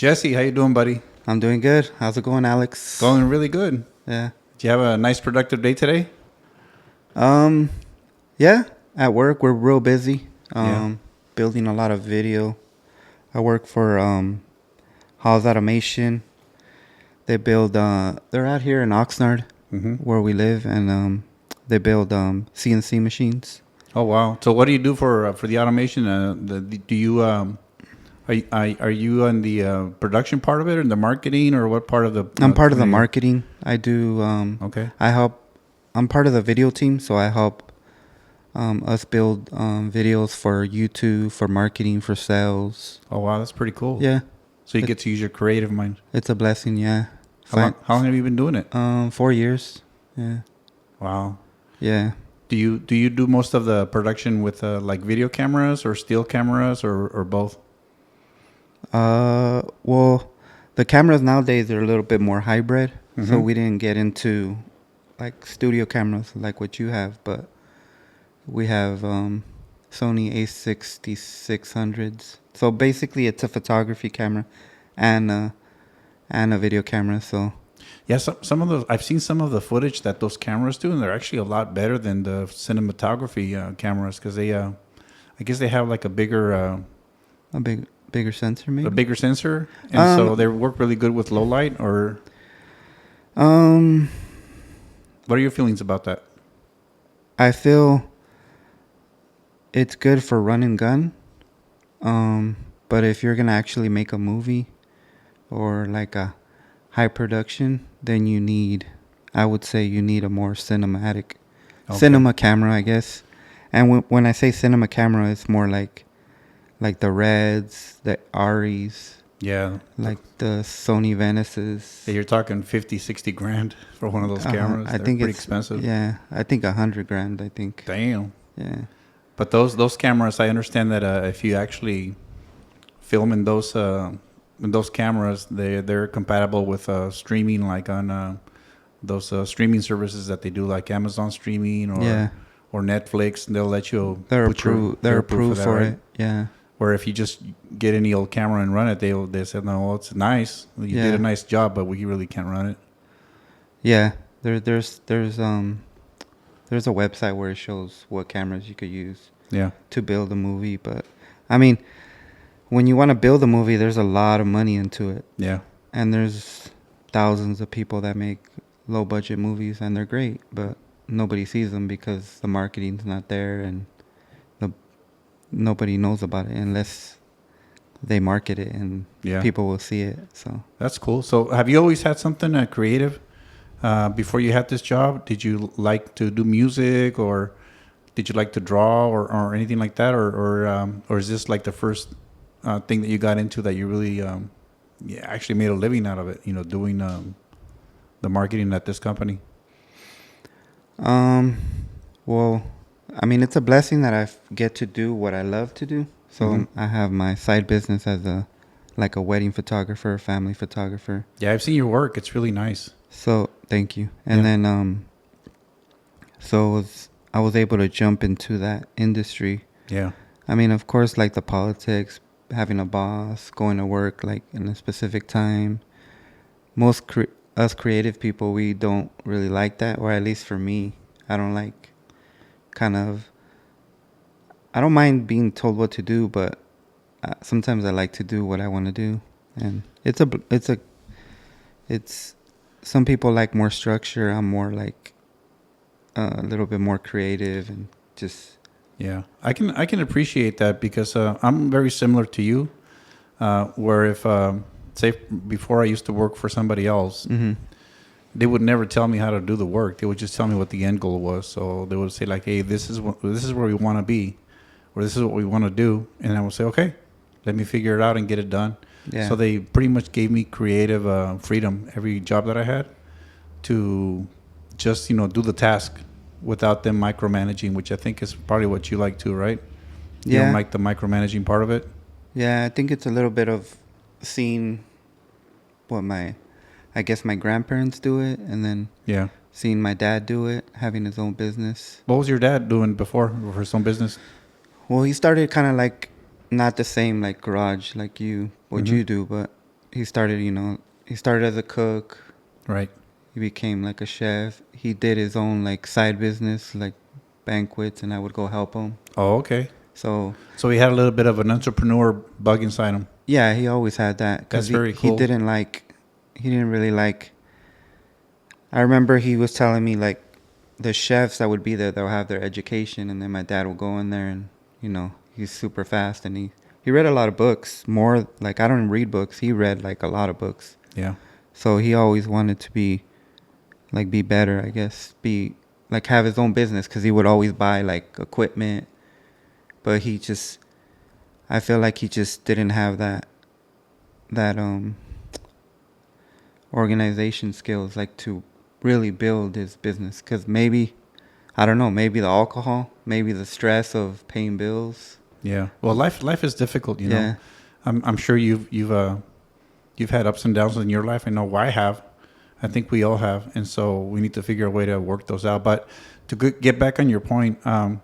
Jesse, how you doing, buddy? I'm doing good. How's it going, Alex? Going really good. Yeah. Do you have a nice productive day today? Um, yeah. At work, we're real busy. Yeah. Building a lot of video. I work for Hall's Automation. They build. They're out here in Oxnard, Mm-hmm. where we live, and they build CNC machines. Oh wow! So what do you do for the automation? Do you are you on the production part of it, or the marketing, or what part of the? I'm part of the community? marketing. I do. Okay. I help. I'm part of the video team, so I help us build videos for YouTube, for marketing, for sales. Oh wow, that's pretty cool. Yeah, So you get to use your creative mind. it's a blessing. Yeah. How long have you been doing it? 4 years. Yeah. Wow. Yeah. Do you do most of the production with like video cameras or still cameras or both? Well, the cameras nowadays are a little bit more hybrid, so Mhm. we didn't get into like studio cameras like what you have, but we have Sony A6600s. So basically, it's a photography camera and a video camera. So Yeah, some of those I've seen some of the footage that those cameras do, and they're actually a lot better than the cinematography cameras because they, I guess they have like a bigger bigger sensor, maybe. a bigger sensor, and so they work really good with low light. Or Um, what are your feelings about that? I feel it's good for run and gun. But if you're gonna actually make a movie or like a high production, then I would say you need a more cinematic cinema camera, I guess. And when I say cinema camera, it's more like the Reds, the Aries, Yeah, like the Sony Venices. yeah, you're talking 50, 60 grand for one of those cameras. I They're think pretty it's expensive. Yeah, I think $100,000. I think. Damn. Yeah. But those cameras, I understand that if you actually film in those cameras, they're compatible with streaming, like on those streaming services that they do, like Amazon streaming or Yeah. or Netflix, and they'll let you They're put your- approved. They're approved that, for right? it. Yeah. Where if you just get any old camera and run it, they said, no, well, it's nice. You Yeah. did a nice job, but we really can't run it. Yeah. There's a website where it shows what cameras you could use Yeah. to build a movie. But I mean, when you want to build a movie, there's a lot of money into it, Yeah. and there's thousands of people that make low budget movies, and they're great, but nobody sees them because the marketing's not there, and nobody knows about it unless they market it, and Yeah. people will see it. So That's cool. So have you always had something creative before you had this job? Did you like to do music, or did you like to draw, or anything like that? Or is this like the first thing that you got into that you really actually made a living out of it, doing the marketing at this company? well, I mean, it's a blessing that I get to do what I love to do. So Mhm. I have my side business as a wedding photographer, family photographer. Yeah, I've seen your work. It's really nice. So thank you. And Yeah. then I was able to jump into that industry. Yeah. I mean, of course, like the politics, having a boss, going to work like in a specific time. Most us creative people, we don't really like that, or at least for me, I don't like I don't mind being told what to do, but sometimes I like to do what I want to do. And it's some people like more structure. I'm more like a little bit more creative and just. Yeah, I can appreciate that because I'm very similar to you. Where if say before I used to work for somebody else, Mm-hmm. they would never tell me how to do the work. They would just tell me what the end goal was. So they would say like, "Hey, this is where we want to be, or this is what we want to do," and I would say, "Okay, let me figure it out and get it done." Yeah. So they pretty much gave me creative freedom every job that I had to just do the task without them micromanaging, which I think is probably what you like too, right? You Yeah. don't like the micromanaging part of it? Yeah, I think it's a little bit of seeing what I guess my grandparents do it, and then Yeah. seeing my dad do it, having his own business. What was your dad doing before for his own business? Well, he started kind of like not the same like garage like what Mhm. you do, but he started, you know, he started as a cook. Right. He became like a chef. He did his own like side business, like banquets, and I would go help him. Oh, okay. So So he had a little bit of an entrepreneur bug inside him. yeah, he always had that That's because very he cool. didn't like, he didn't really like. I remember he was telling me like the chefs that would be there, they'll have their education, and then my dad will go in there, and you know he's super fast, and he read a lot of books. More like I don't read books. He read like a lot of books. Yeah. So he always wanted to be like be better, I guess. Be like have his own business because he would always buy like equipment, but he just I feel like he just didn't have that organization skills like to really build his business because maybe I don't know, maybe the alcohol, maybe the stress of paying bills. Yeah. Well, life is difficult, you know. Yeah. I'm sure you've had ups and downs in your life. I know I have. I think we all have, and so we need to figure a way to work those out. But to get back on your point, a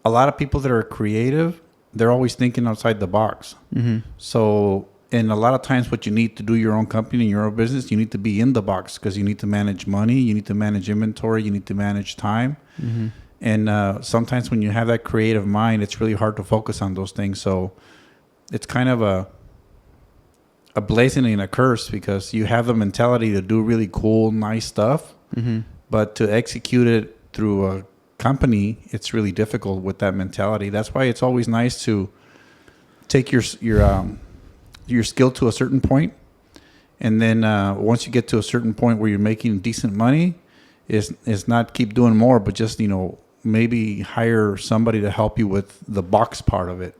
lot of people that are creative, they're always thinking outside the box. Mm-hmm. So, and a lot of times, what you need to do your own company, your own business, you need to be in the box because you need to manage money, you need to manage inventory, you need to manage time. Mm-hmm. And sometimes when you have that creative mind, it's really hard to focus on those things. So it's kind of a blessing and a curse because you have the mentality to do really cool, nice stuff, Mm-hmm. but to execute it through a company, it's really difficult with that mentality. That's why it's always nice to take your skill to a certain point, and then once you get to a certain point where you're making decent money, is not keep doing more, but just maybe hire somebody to help you with the box part of it,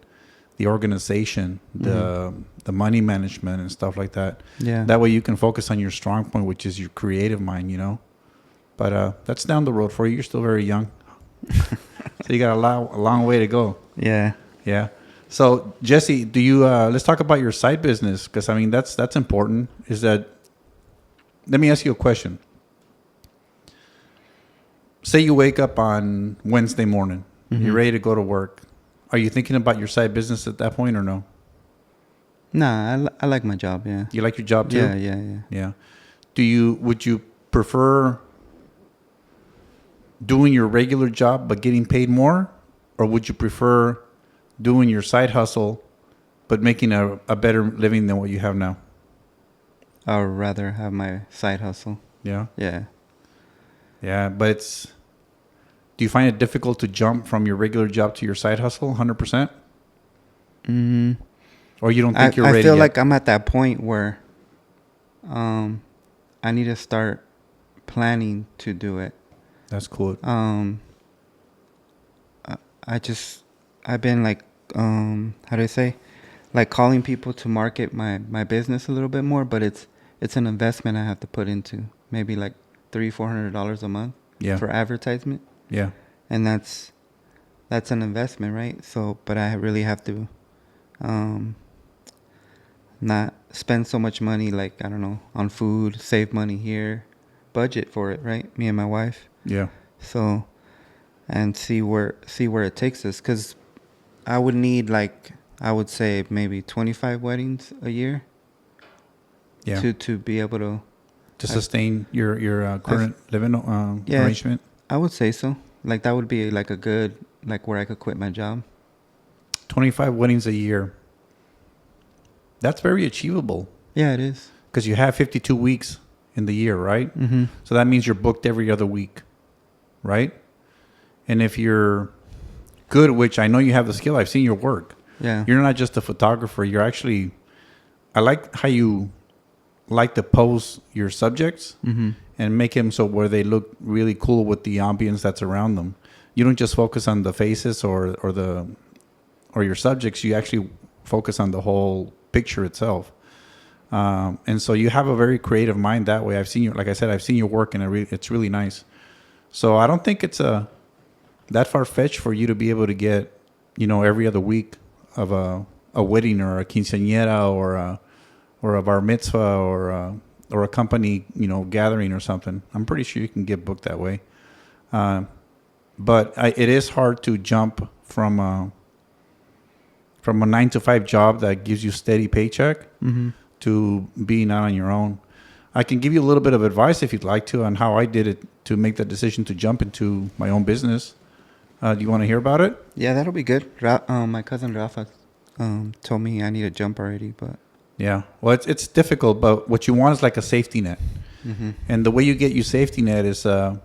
the organization, the money management and stuff like that. Yeah. That way you can focus on your strong point, which is your creative mind, But that's down the road for you. You're still very young. So you got a long way to go. Yeah. Yeah. So Jesse, do you let's talk about your side business because I mean that's important. Let me ask you a question. Say you wake up on Wednesday morning, you're ready to go to work. Are you thinking about your side business at that point or no? Nah, I like my job. Yeah. You like your job too? Yeah. Yeah. Would you prefer doing your regular job but getting paid more, or would you prefer doing your side hustle but making a better living than what you have now? I would rather have my side hustle. Yeah. Yeah. Yeah, but do you find it difficult to jump from your regular job to your side hustle 100%? Mm-hmm. Or you don't think you're ready I feel yet? like I'm at that point where I need to start planning to do it. That's cool. I've been like, how do I say? Like calling people to market my business a little bit more, but it's an investment I have to put into. Maybe like $300-400 a month for advertisement. Yeah. And that's an investment, right? So, but I really have to not spend so much money, like, I don't know, on food, save money here, budget for it, right? Me and my wife. Yeah. So, and see where it takes us. Because I would need, like, I would say maybe 25 weddings a year. Yeah. To be able to sustain your current living arrangement. I would say so. Like that would be like a good, like where I could quit my job. 25 weddings a year. That's very achievable. Yeah, it is. Because you have 52 weeks in the year, right? Mm-hmm. So that means you're booked every other week, right? And if you're good, which I know you have the skill, I've seen your work. Yeah. You're not just a photographer. You're actually, I like how you like to pose your subjects and make them so where they look really cool with the ambience that's around them. You don't just focus on the faces or your subjects. You actually focus on the whole picture itself. And so you have a very creative mind that way. I've seen you, like I said, I've seen your work, and it's really nice. So I don't think it's that far-fetched for you to be able to get, every other week of a wedding or a quinceañera or a bar mitzvah or a company, gathering or something. I'm pretty sure you can get booked that way. But it is hard to jump from from a 9 to 5 job that gives you steady paycheck Mm-hmm. to being out on your own. I can give you a little bit of advice if you'd like to on how I did it to make the decision to jump into my own business. Do you want to hear about it? Yeah, that'll be good. My cousin Rafa told me I need to jump already, but Yeah. Well, it's difficult, but what you want is like a safety net. mm-hmm. And the way you get your safety net is the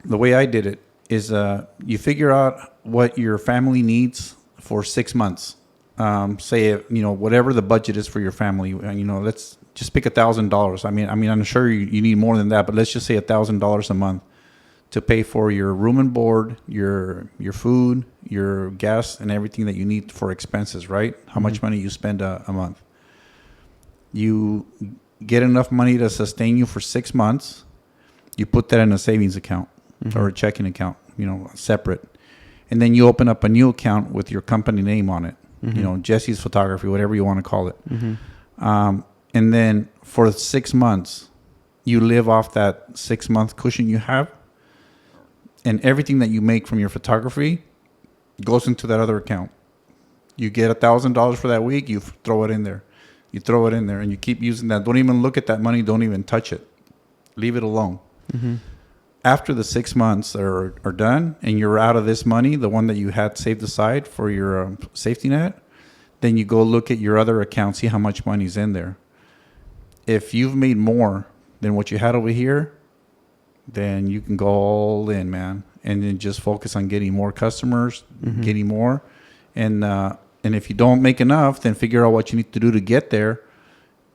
way I did it is you figure out what your family needs for 6 months. Say whatever the budget is for your family. Let's just pick $1,000. I mean, I'm sure you need more than that, but let's just say $1,000 a month to pay for your room and board, your food, your gas, and everything that you need for expenses. Right? How much money you spend a month? You get enough money to sustain you for 6 months. You put that in a savings account or a checking account, separate. And then you open up a new account with your company name on it, Jesse's Photography, whatever you want to call it. And then for 6 months, you live off that 6-month cushion you have. And everything that you make from your photography goes into that other account. You get $1,000 for that week, you throw it in there. You throw it in there and you keep using that. Don't even look at that money. Don't even touch it. Leave it alone. Mm-hmm. After the 6 months are done and you're out of this money, the one that you had saved aside for your safety net, then you go look at your other account, see how much money's in there. If you've made more than what you had over here, then you can go all in, man, and then just focus on getting more customers, getting more. And if you don't make enough, then figure out what you need to do to get there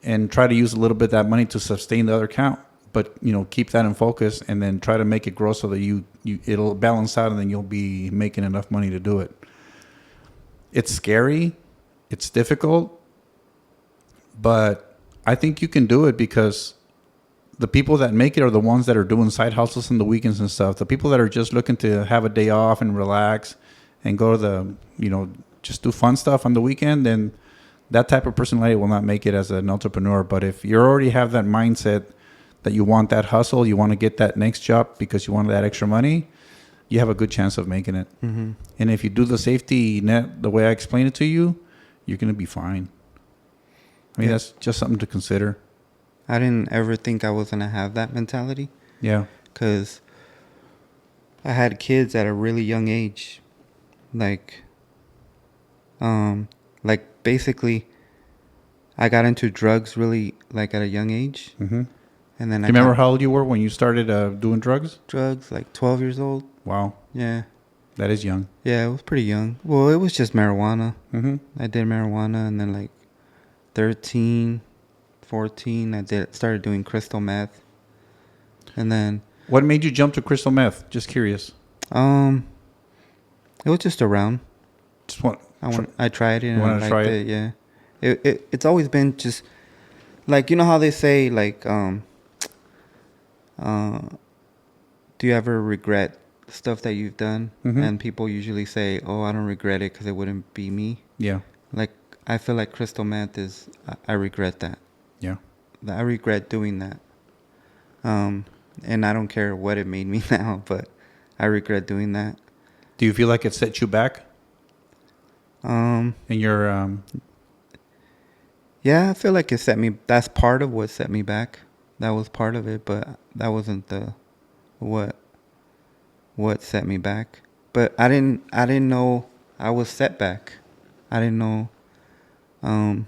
and try to use a little bit of that money to sustain the other account. But, keep that in focus and then try to make it grow so that it'll balance out and then you'll be making enough money to do it. It's scary. It's difficult. But I think you can do it because the people that make it are the ones that are doing side hustles on the weekends and stuff. The people that are just looking to have a day off and relax and go to just do fun stuff on the weekend, then that type of personality will not make it as an entrepreneur. But if you already have that mindset that you want that hustle, you want to get that next job because you want that extra money, you have a good chance of making it. Mm-hmm. And if you do the safety net the way I explained it to you, you're going to be fine. I mean, that's just something to consider. I didn't ever think I was going to have that mentality. Yeah. Because I had kids at a really young age. Like basically, I got into drugs really, at a young age. Mm-hmm. And then Do you remember how old you were when you started doing drugs? Drugs, 12 years old. Wow. Yeah. That is young. Yeah, it was pretty young. Well, it was just marijuana. Mm-hmm. I did marijuana, and then 13, 14, I started doing crystal meth. And then... What made you jump to crystal meth? Just curious. It was just around. Just want... I tried it and I liked it. Yeah. It's always been just... you know how they say, do you ever regret stuff that you've done? Mm-hmm. And people usually say, oh, I don't regret it because it wouldn't be me. Yeah. I feel like crystal meth is, I regret that. Yeah. I regret doing that. And I don't care what it made me now, but I regret doing that. Do you feel like it set you back? In your... Yeah, I feel like it that's part of what set me back. That was part of it, but that wasn't what set me back. But I didn't know I was set back. I didn't know. I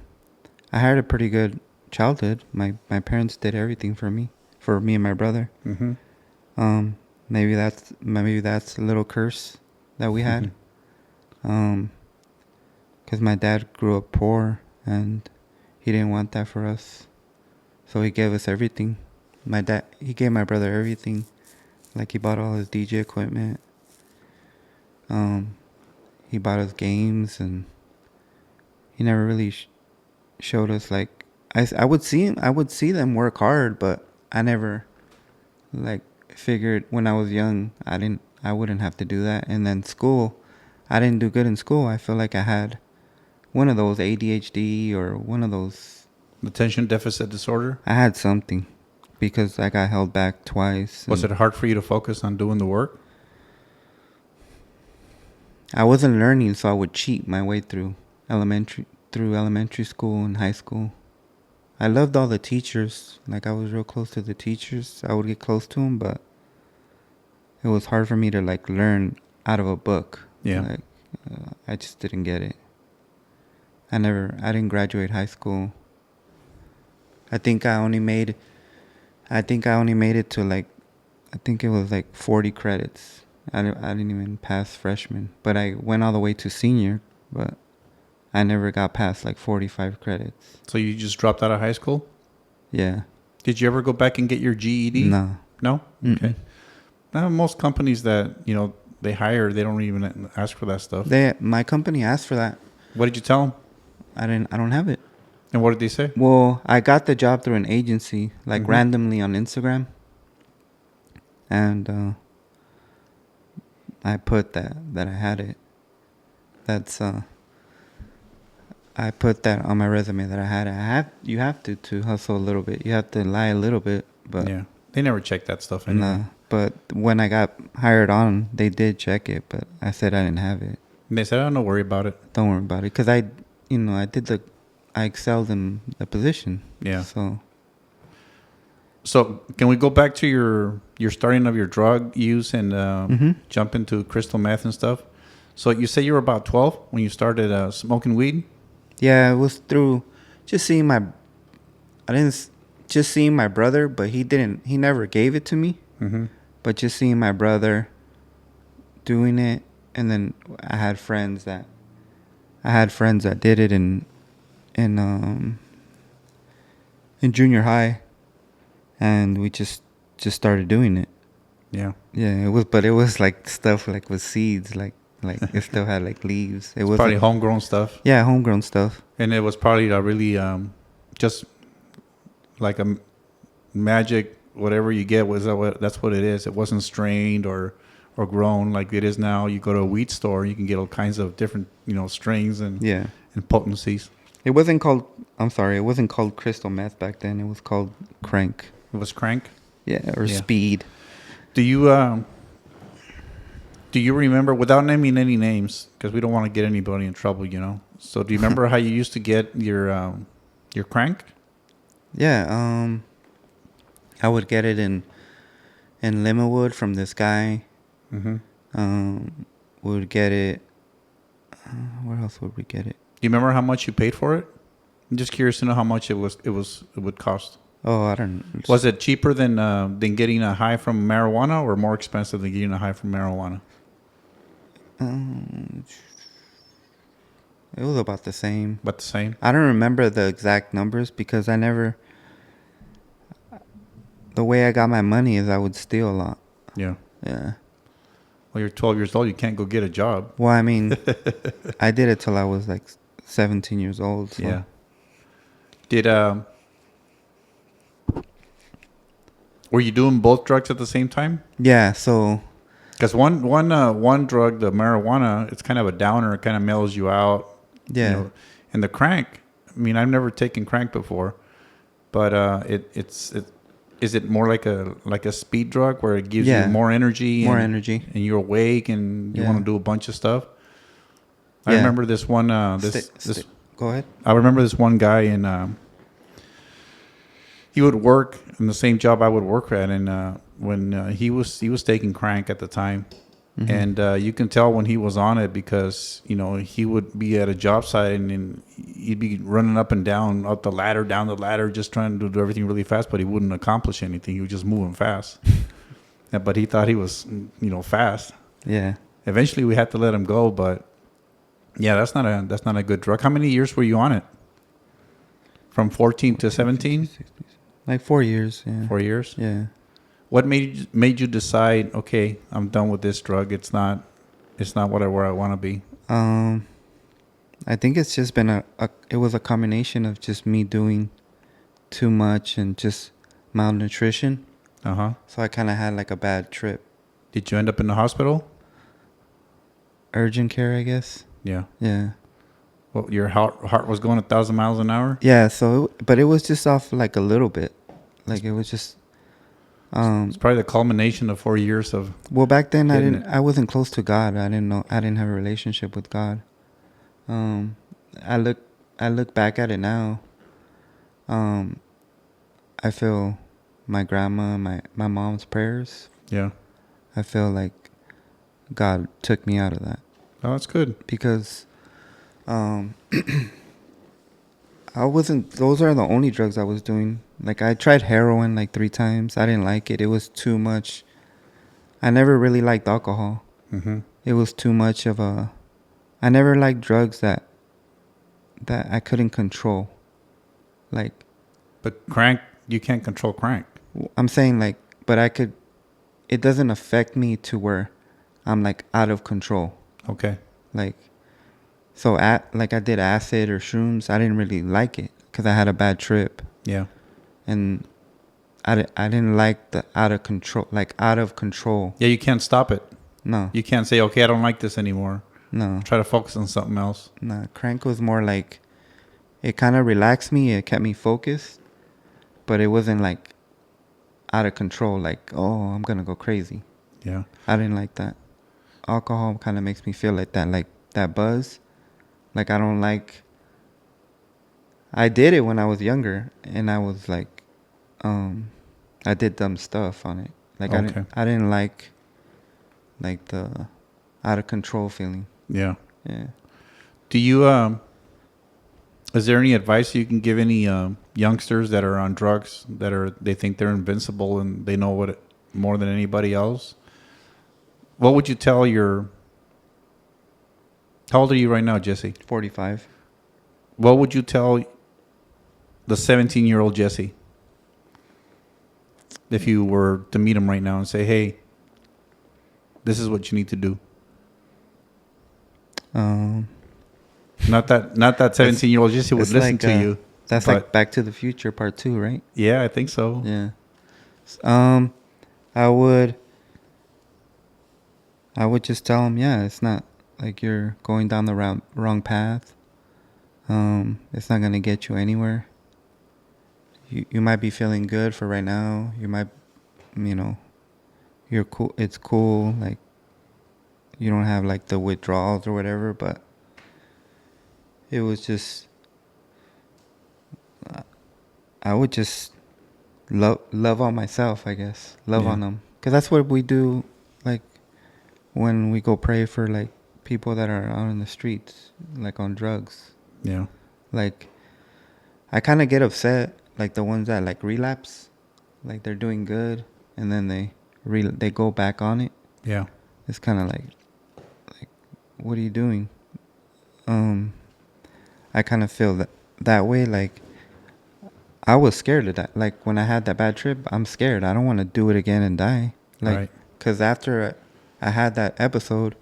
had a pretty good childhood. My parents did everything for me and my brother. Mm-hmm. Maybe that's a little curse that we had. Because my dad grew up poor and he didn't want that for us. So he gave us everything. He gave my brother everything. He bought all his DJ equipment. He bought us games, and he never really showed us I would see them work hard, but I never figured when I was young I wouldn't have to do that. And then school, I didn't do good in school. I feel like I had one of those ADHD or one of those attention deficit disorder? I had something because I got held back twice. Was it hard for you to focus on doing the work? I wasn't learning, so I would cheat my way elementary school and high school. I loved all the teachers. Like, I was real close to the teachers. I would get close to them, but it was hard for me to like learn out of a book. Yeah. Like, I just didn't get it. I didn't graduate high school. I think I only made it to like, I think it was like 40 credits. I didn't even pass freshman, but I went all the way to senior, but I never got past like 45 credits. So you just dropped out of high school? Yeah. Did you ever go back and get your GED? No. No? Mm-mm. Okay. Now, most companies that, they hire, they don't even ask for that stuff. My company asked for that. What did you tell them? I don't have it. And what did they say? Well, I got the job through an agency, like randomly on Instagram. And I put that I had it. I put that on my resume that I had it. You have to hustle a little bit. You have to lie a little bit, but Yeah. They never check that stuff anyway. no. But when I got hired on, they did check it, but I said I didn't have it. And they said, "Oh, don't worry about it." Don't worry about it, because I excelled in the position. Yeah. So can we go back to your starting of your drug use and jump into crystal meth and stuff? So you say you were about 12 when you started smoking weed? yeah, it was through just seeing seeing my brother, but he never gave it to me. Mm-hmm. But just seeing my brother doing it, and then I had friends that did it in junior high, and we just started doing it. Yeah. Yeah, it was like stuff like with seeds, like it still had like leaves. It was Probably like, homegrown stuff. yeah, homegrown stuff. And it was probably really just like a magic, whatever you get that's what it is. It wasn't strained or grown like it is now. You go to a weed store, you can get all kinds of different, strains and potencies. It wasn't called crystal meth back then. It was called crank. It was crank. Yeah, or speed. Do you remember, without naming any names, because we don't want to get anybody in trouble, So do you remember how you used to get your crank? Yeah, I would get it in Limawood from this guy. Mm-hmm. We would get it. Where else would we get it? Do you remember how much you paid for it? I'm just curious to know how much it would cost. Oh, I don't. Was it cheaper than getting a high from marijuana, or more expensive than getting a high from marijuana? It was about the same. About the same? I don't remember the exact numbers because I never. The way I got my money is I would steal a lot. Yeah. Yeah. Well, you're 12 years old. You can't go get a job. Well, I mean, I did it till I was like 17 years old. So. Yeah. Did were you doing both drugs at the same time? Yeah. So. Because one drug, the marijuana, it's kind of a downer. It kind of mellows you out. Yeah. And the crank. I mean, I've never taken crank before, but is it more like a speed drug where it gives you more energy? Energy. And you're awake and you want to do a bunch of stuff. I Yeah. remember this one. Go ahead. I remember this one guy, and he would work in the same job I would work at, and when he was taking crank at the time, and you can tell when he was on it because he would be at a job site and he'd be running up and down the ladder, just trying to do everything really fast, but he wouldn't accomplish anything. He was just moving fast. Yeah, but he thought he was fast. Yeah. Eventually, we had to let him go, but yeah, that's not a good drug. How many years were you on it? From 14 to 17? Like 4 years. Yeah. 4 years. Yeah. What made you decide? Okay, I'm done with this drug. It's not where I want to be. I think it's just been it was a combination of just me doing too much and just malnutrition. So I kind of had like a bad trip. Did you end up in the hospital? Urgent care, I guess. Yeah. Yeah. Well, your heart was going 1,000 miles an hour? Yeah. So, but it was just off like a little bit. Like it was just It's probably the culmination of 4 years of Well, back then getting it. I wasn't close to God. I didn't have a relationship with God. Um, I look back at it now. Um, I feel my grandma, my mom's prayers. Yeah. I feel like God took me out of that Oh, that's good. because um, I wasn't. Those are the only drugs I was doing. Like I tried heroin like 3 times. I didn't like it. It was too much. I never really liked alcohol. Mm-hmm. It was too much of a. I never liked drugs that I couldn't control. Like But crank, you can't control crank. I'm saying, like, but I could. It doesn't affect me to where I'm like out of control. Okay. Like, so like I did acid or shrooms. I didn't really like it because I had a bad trip, Yeah. and I didn't like the out of control. Like out of control. Yeah, you can't stop it. No, You can't say, okay, I don't like this anymore. no, Try to focus on something else. no. Crank was more like it kind of relaxed me. It kept me focused, but it wasn't like out of control. Like, oh, I'm gonna go crazy. Yeah. I didn't like that. Alcohol kind of makes me feel like that buzz. Like I don't like. I did it when I was younger, and I was like, I did dumb stuff on it. Like Okay. I didn't like the out of control feeling. Yeah. Yeah. Do you, is there any advice you can give any youngsters that are on drugs they think they're invincible and they know more than anybody else? What would you tell how old are you right now, Jesse? 45. What would you tell the 17-year-old Jesse if you were to meet him right now and say, hey, this is what you need to do? Not that 17-year-old Jesse would It's listen like, to you. That's but like Back to the Future Part 2, right? yeah, I think so. Yeah. I would just tell him, yeah, it's not like you're going down the wrong path. It's not gonna get you anywhere. You might be feeling good for right now. You might, you're cool. It's cool. Like you don't have like the withdrawals or whatever, but it was just. I would just love on myself, I guess. Love on them, because that's what we do. Like when we go pray for like people that are out in the streets, like on drugs. Yeah. Like I kind of get upset, like the ones that like relapse, like they're doing good and then they go back on it. Yeah. It's kind of like what are you doing? I kind of feel that way. Like I was scared of that. Like when I had that bad trip, I'm scared. I don't want to do it again and die. Like, right. Cause after I had that episode,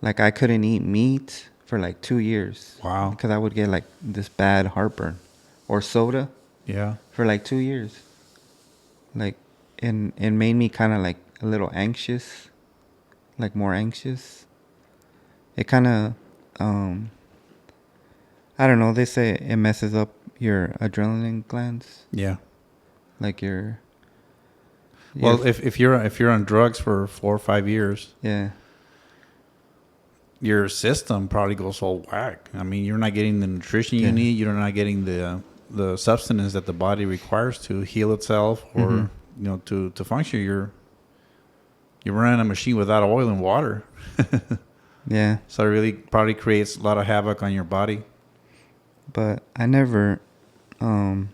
like I couldn't eat meat for like 2 years. Wow. Because I would get like this bad heartburn, or soda. Yeah. For like 2 years. Like, and it made me kind of like a little anxious, like more anxious. It kind of, I don't know. They say it messes up your adrenaline glands. Yeah. Like your. Well, if you're on drugs for 4 or 5 years, Yeah. your system probably goes all whack. I mean, you're not getting the nutrition you need. You're not getting the substance that the body requires to heal itself or to function. You're running a machine without oil and water. Yeah. So it really probably creates a lot of havoc on your body. But I never. A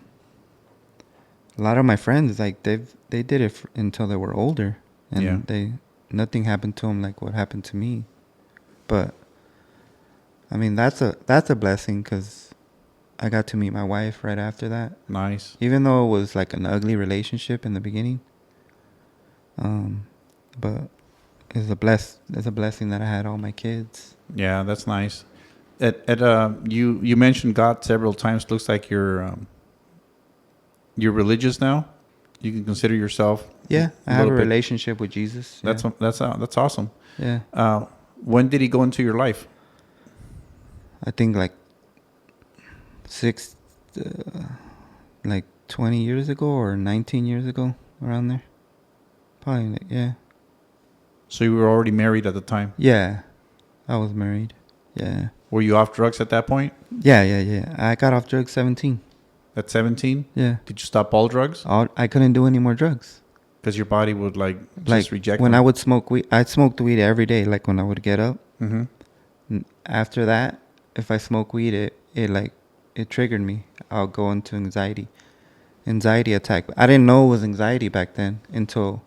lot of my friends, like they did it until they were older, and nothing happened to them like what happened to me. But I mean that's a blessing, because I got to meet my wife right after that. Nice. Even though it was like an ugly relationship in the beginning. But it's a blessing that I had all my kids. Yeah, that's nice. You mentioned God several times. Looks like you're religious now. You can consider yourself. Yeah, I have a relationship with Jesus. That's awesome. Yeah. When did he go into your life? I think like 20 years ago or 19 years ago. around there. Probably, like, yeah. So you were already married at the time. Yeah, I was married. Yeah. Were you off drugs at that point? Yeah. I got off drugs 17. At 17? Yeah. Did you stop all drugs? I couldn't do any more drugs. Because your body would like Like just reject when them. I would smoke weed, I'd smoke the weed every day. Like when I would get up. Mm-hmm. After that, if I smoke weed, it triggered me. I'll go into anxiety attack. I didn't know it was anxiety back then until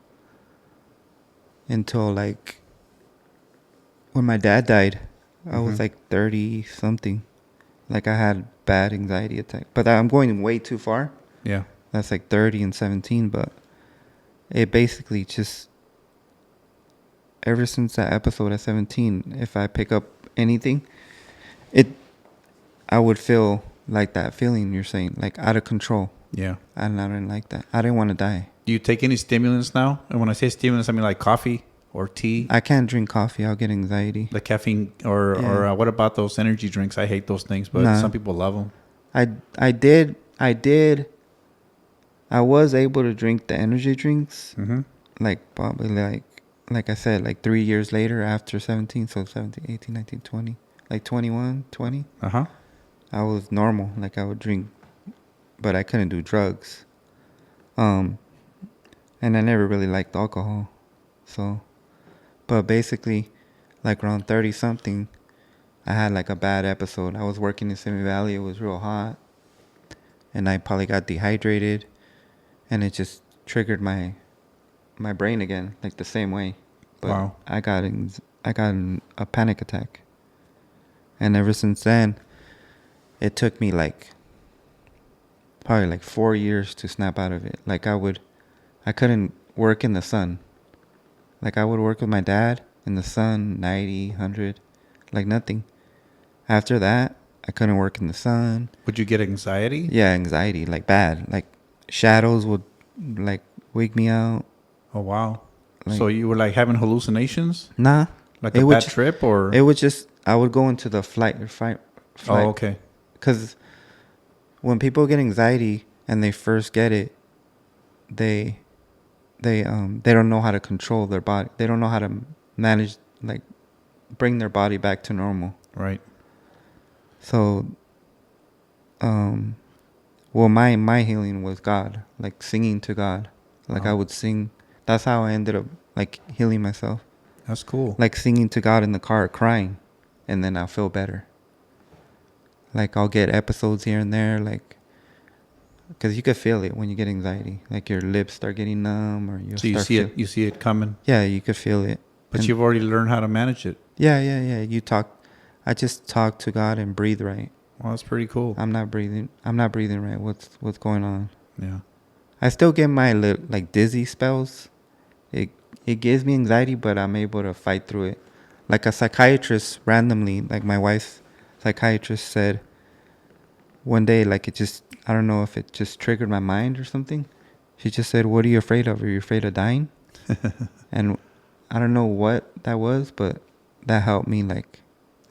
like when my dad died. I was like 30 something. Like I had bad anxiety attack. But I'm going way too far. Yeah. That's like 30 and 17, but it basically just ever since that episode at 17, if I pick up anything, I would feel like that feeling you're saying, like out of control. Yeah. And I didn't like that. I didn't want to die. Do you take any stimulants now? And when I say stimulants, I mean like coffee or tea. I can't drink coffee. I'll get anxiety. The caffeine or what about those energy drinks? I hate those things, but Nah. some people love them. I did. I was able to drink the energy drinks. Mm-hmm. Like probably like I said, like 3 years later after 17. So 17, 18, 19, 20. Like 21, 20. Uh-huh. I was normal. Like I would drink, but I couldn't do drugs. And I never really liked alcohol. So, but basically, like around 30 something, I had like a bad episode. I was working in Simi Valley. It was real hot. And I probably got dehydrated. And it just triggered my brain again, like the same way. But Wow. I got a panic attack. And ever since then, it took me like probably like 4 years to snap out of it. Like I couldn't work in the sun. Like I would work with my dad in the sun, 90, 100, like nothing. After that, I couldn't work in the sun. Would you get anxiety? Yeah, anxiety, like bad. Like shadows would like wake me out. Oh, wow. Like, So you were like having hallucinations? Nah. Like a bad trip or? It would just, I would go into the flight. Oh, okay. Because when people get anxiety and they first get it, they don't know how to control their body. They don't know how to manage, like, bring their body back to normal. Right. So, well, my healing was God, like singing to God. Like I would sing. That's how I ended up like healing myself. That's cool. Like singing to God in the car, crying, and then I'll feel better. Like I'll get episodes here and there, like, because you could feel it when you get anxiety. Like your lips start getting numb, or So you see it coming, Yeah, you could feel it. but you've already learned how to manage it. Yeah. I just talk to God and breathe right. Well, that's pretty cool. I'm not breathing right. What's going on? Yeah. I still get my like dizzy spells. It gives me anxiety, but I'm able to fight through it. Like a psychiatrist randomly, like my wife's psychiatrist said one day, like I don't know if it just triggered my mind or something. She just said, "What are you afraid of? Are you afraid of dying?" And I don't know what that was, but that helped me. Like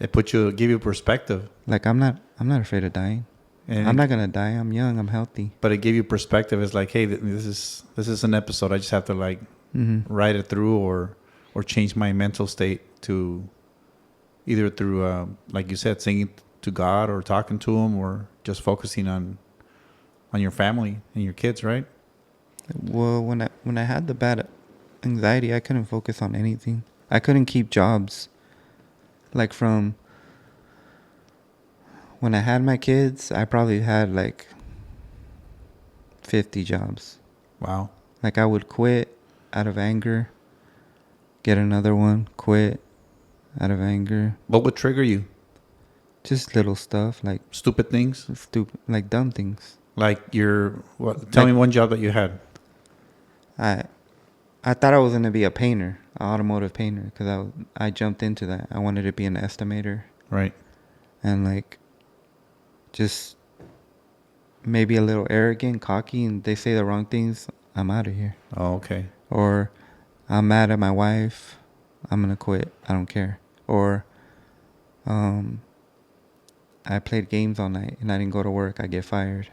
It give you perspective. I'm not afraid of dying. And I'm not gonna die. I'm young. I'm healthy. But it gave you perspective. It's like, hey, this is an episode. I just have to like ride it through or change my mental state to either through like you said, singing to God or talking to Him or just focusing on your family and your kids, right? Well, when I had the bad anxiety, I couldn't focus on anything. I couldn't keep jobs. Like from when I had my kids, I probably had like 50 jobs. Wow. Like I would quit out of anger, get another one, quit out of anger. What would trigger you? Just little stuff like Stupid things? stupid, like dumb things. Like tell me one job that you had. I thought I was gonna be a painter, an automotive painter, because I jumped into that. I wanted to be an estimator. Right. And like just maybe a little arrogant, cocky, and they say the wrong things, I'm out of here. Oh, okay. Or I'm mad at my wife, I'm gonna quit. I don't care. Or I played games all night and I didn't go to work. I get fired.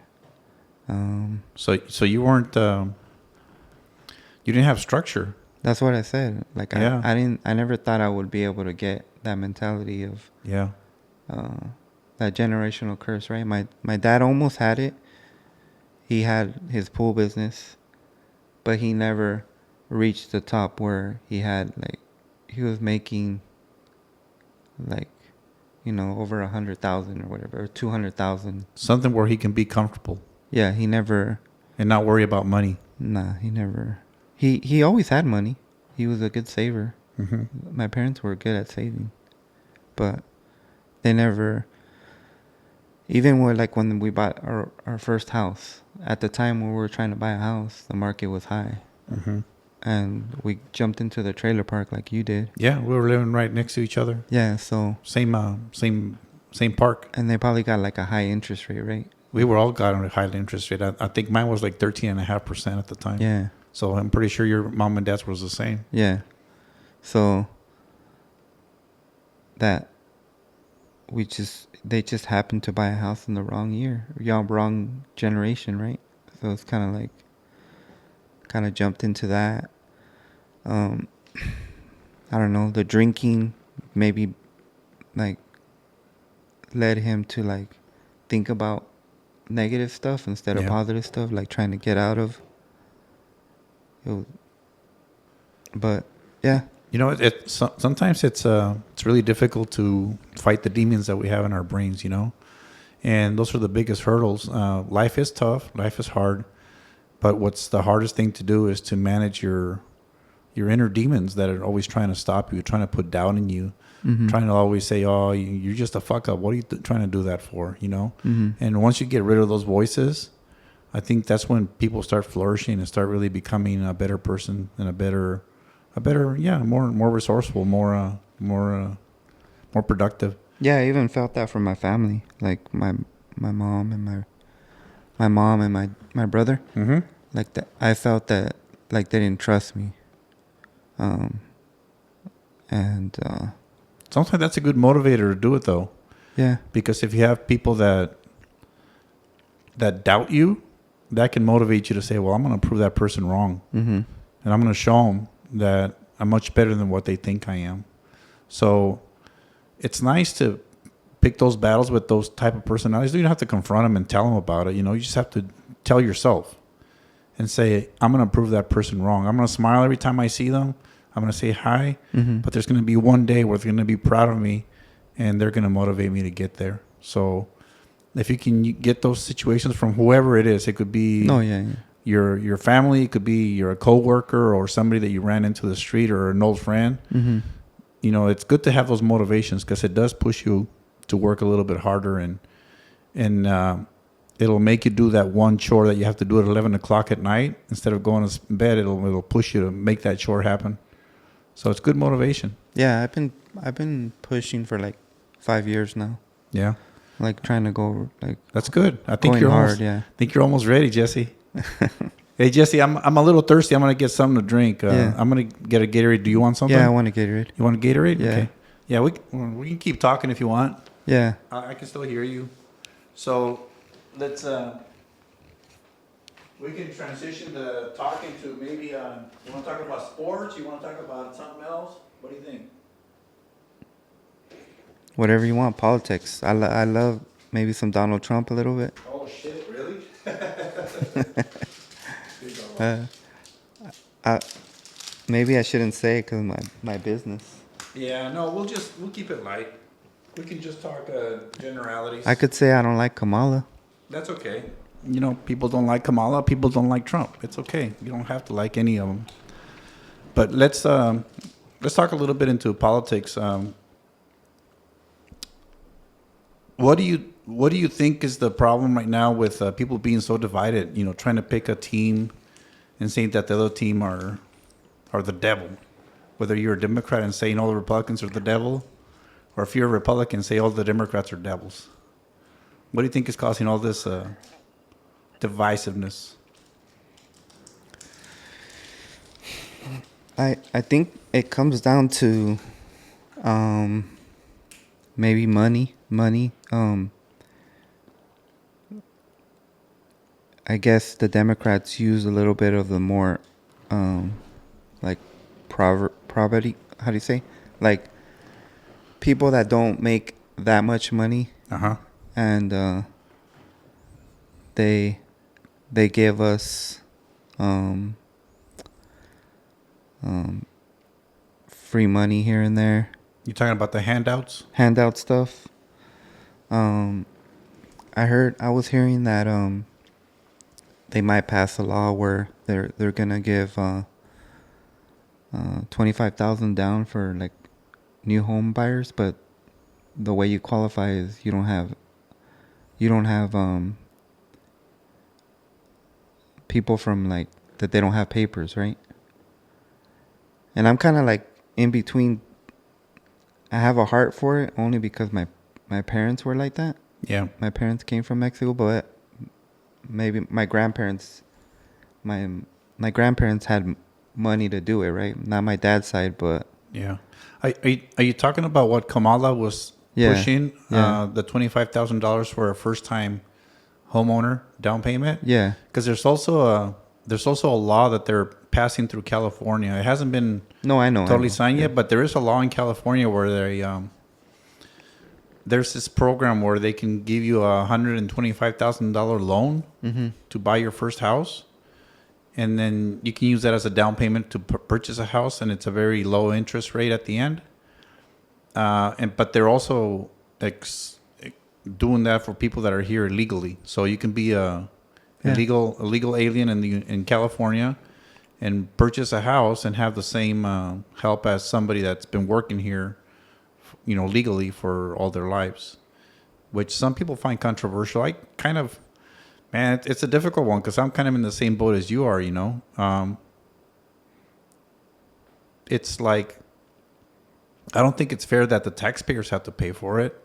So you weren't You didn't have structure. That's what I said. Like Yeah. I never thought I would be able to get that mentality of Yeah. that generational curse, right? My dad almost had it. He had his pool business, but he never reached the top where he had like he was making like over 100,000 or whatever, or 200,000. Something where he can be comfortable Yeah, he never. and not worry about money. Nah, he never. He always had money. He was a good saver. Mm-hmm. My parents were good at saving, but they never. Even when we bought our first house, at the time when we were trying to buy a house, the market was high. Mm-hmm. And we jumped into the trailer park like you did. Yeah, we were living right next to each other. Yeah, so Same park. and they probably got like a high interest rate, right? We were all got on a high interest rate. I think mine was like 13.5% at the time. Yeah. So I'm pretty sure your mom and dad's was the same. Yeah. So that they just happened to buy a house in the wrong year, wrong generation, right? So it's kind of jumped into that. I don't know, the drinking maybe like led him to like think about negative stuff instead of positive stuff, like trying to get out of it. But yeah, sometimes it's really difficult to fight the demons that we have in our brains, and those are the biggest hurdles. Life is tough, life is hard, but what's the hardest thing to do is to manage your inner demons that are always trying to stop you, trying to put doubt in you, trying to always say, "Oh, you're just a fuck up. What are you trying to do that for?" And once you get rid of those voices, I think that's when people start flourishing and start really becoming a better person and a better, more resourceful, more productive. Yeah, I even felt that from my family, like my mom and my mom and my brother. Mm-hmm. Like that, I felt that like they didn't trust me. And Sometimes that's a good motivator to do it, though. Yeah. Because if you have people that doubt you, that can motivate you to say, well, I'm going to prove that person wrong. Mm-hmm. And I'm going to show them that I'm much better than what they think I am. So it's nice to pick those battles with those type of personalities. You don't have to confront them and tell them about it. You just have to tell yourself and say, I'm going to prove that person wrong. I'm going to smile every time I see them. I'm going to say hi, but there's going to be one day where they're going to be proud of me and they're going to motivate me to get there. So if you can get those situations from whoever it is, it could be your family, it could be your coworker or somebody that you ran into the street or an old friend. Mm-hmm. It's good to have those motivations because it does push you to work a little bit harder and it'll make you do that one chore that you have to do at 11 o'clock at night. Instead of going to bed, it'll push you to make that chore happen. So it's good motivation. Yeah, I've been pushing for like 5 years now. Yeah. Like trying to go like. That's good. I think you're hard. I think you're almost ready, Jesse. Hey Jesse, I'm a little thirsty. I'm gonna get something to drink. I'm gonna get a Gatorade. Do you want something? Yeah, I want a Gatorade. You want a Gatorade? Yeah. Okay. Yeah, we can keep talking if you want. Yeah. I can still hear you. So let's we can transition the talking to maybe you want to talk about sports? You want to talk about something else? What do you think? Whatever you want. Politics. I love maybe some Donald Trump a little bit. Oh shit! Really? Maybe I shouldn't say it because my business. Yeah. No. We'll keep it light. We can just talk generalities. I could say I don't like Kamala. That's okay. People don't like Kamala. People don't like Trump. It's okay. You don't have to like any of them. But let's talk a little bit into politics. What do you think is the problem right now with people being so divided? Trying to pick a team and saying that the other team are the devil. Whether you're a Democrat and saying all the Republicans are the devil, or if you're a Republican, say all the Democrats are devils. What do you think is causing all this divisiveness? I think it comes down to maybe money. I guess the Democrats use a little bit of the more like poverty. How do you say? Like people that don't make that much money, Uh-huh. and they they give us um, um, free money here and there, You talking about the handouts? handout stuff. Um, I was hearing that they might pass a law where they're gonna give 25,000 down for like new home buyers, but the way you qualify is you don't have people from like that they don't have papers, right? And I'm kind of like in between. I have a heart for it only because my parents were like that. Yeah. My parents came from Mexico, but maybe my my grandparents had money to do it, right? Not my dad's side, but Yeah. Are you talking about what Kamala was yeah, pushing? yeah, The $25,000 for a first-time homeowner down payment? yeah. Because there's also a law that they're passing through California. It hasn't been No, I totally know. signed Yeah. yet, but there is a law in California where there's this program where they can give you a $125,000 loan Mm-hmm. to buy your first house, and then you can use that as a down payment to purchase a house, and it's a very low interest rate at the end. But they're also doing that for people that are here illegally. So you can be a Yeah. illegal alien in California and purchase a house and have the same help as somebody that's been working here, legally for all their lives, which some people find controversial. I kind of, man, it's a difficult one because I'm kind of in the same boat as you are. It's like I don't think it's fair that the taxpayers have to pay for it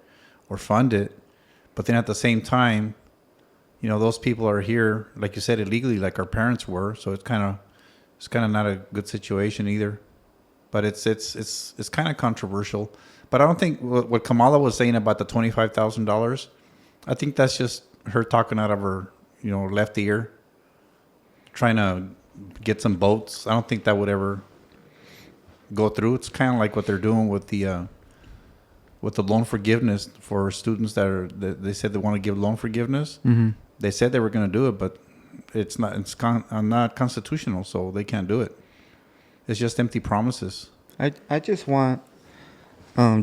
or fund it, but then at the same time, those people are here, like you said, illegally, like our parents were. So it's kind of not a good situation either. But it's kind of controversial. But I don't think what Kamala was saying about the $25,000. I think that's just her talking out of her left ear, trying to get some votes. I don't think that would ever go through. It's kind of like what they're doing with the loan forgiveness for students that they said they want to give loan forgiveness. Mm-hmm. They said they were going to do it, but it's not constitutional, so they can't do it. It's just empty promises. I just want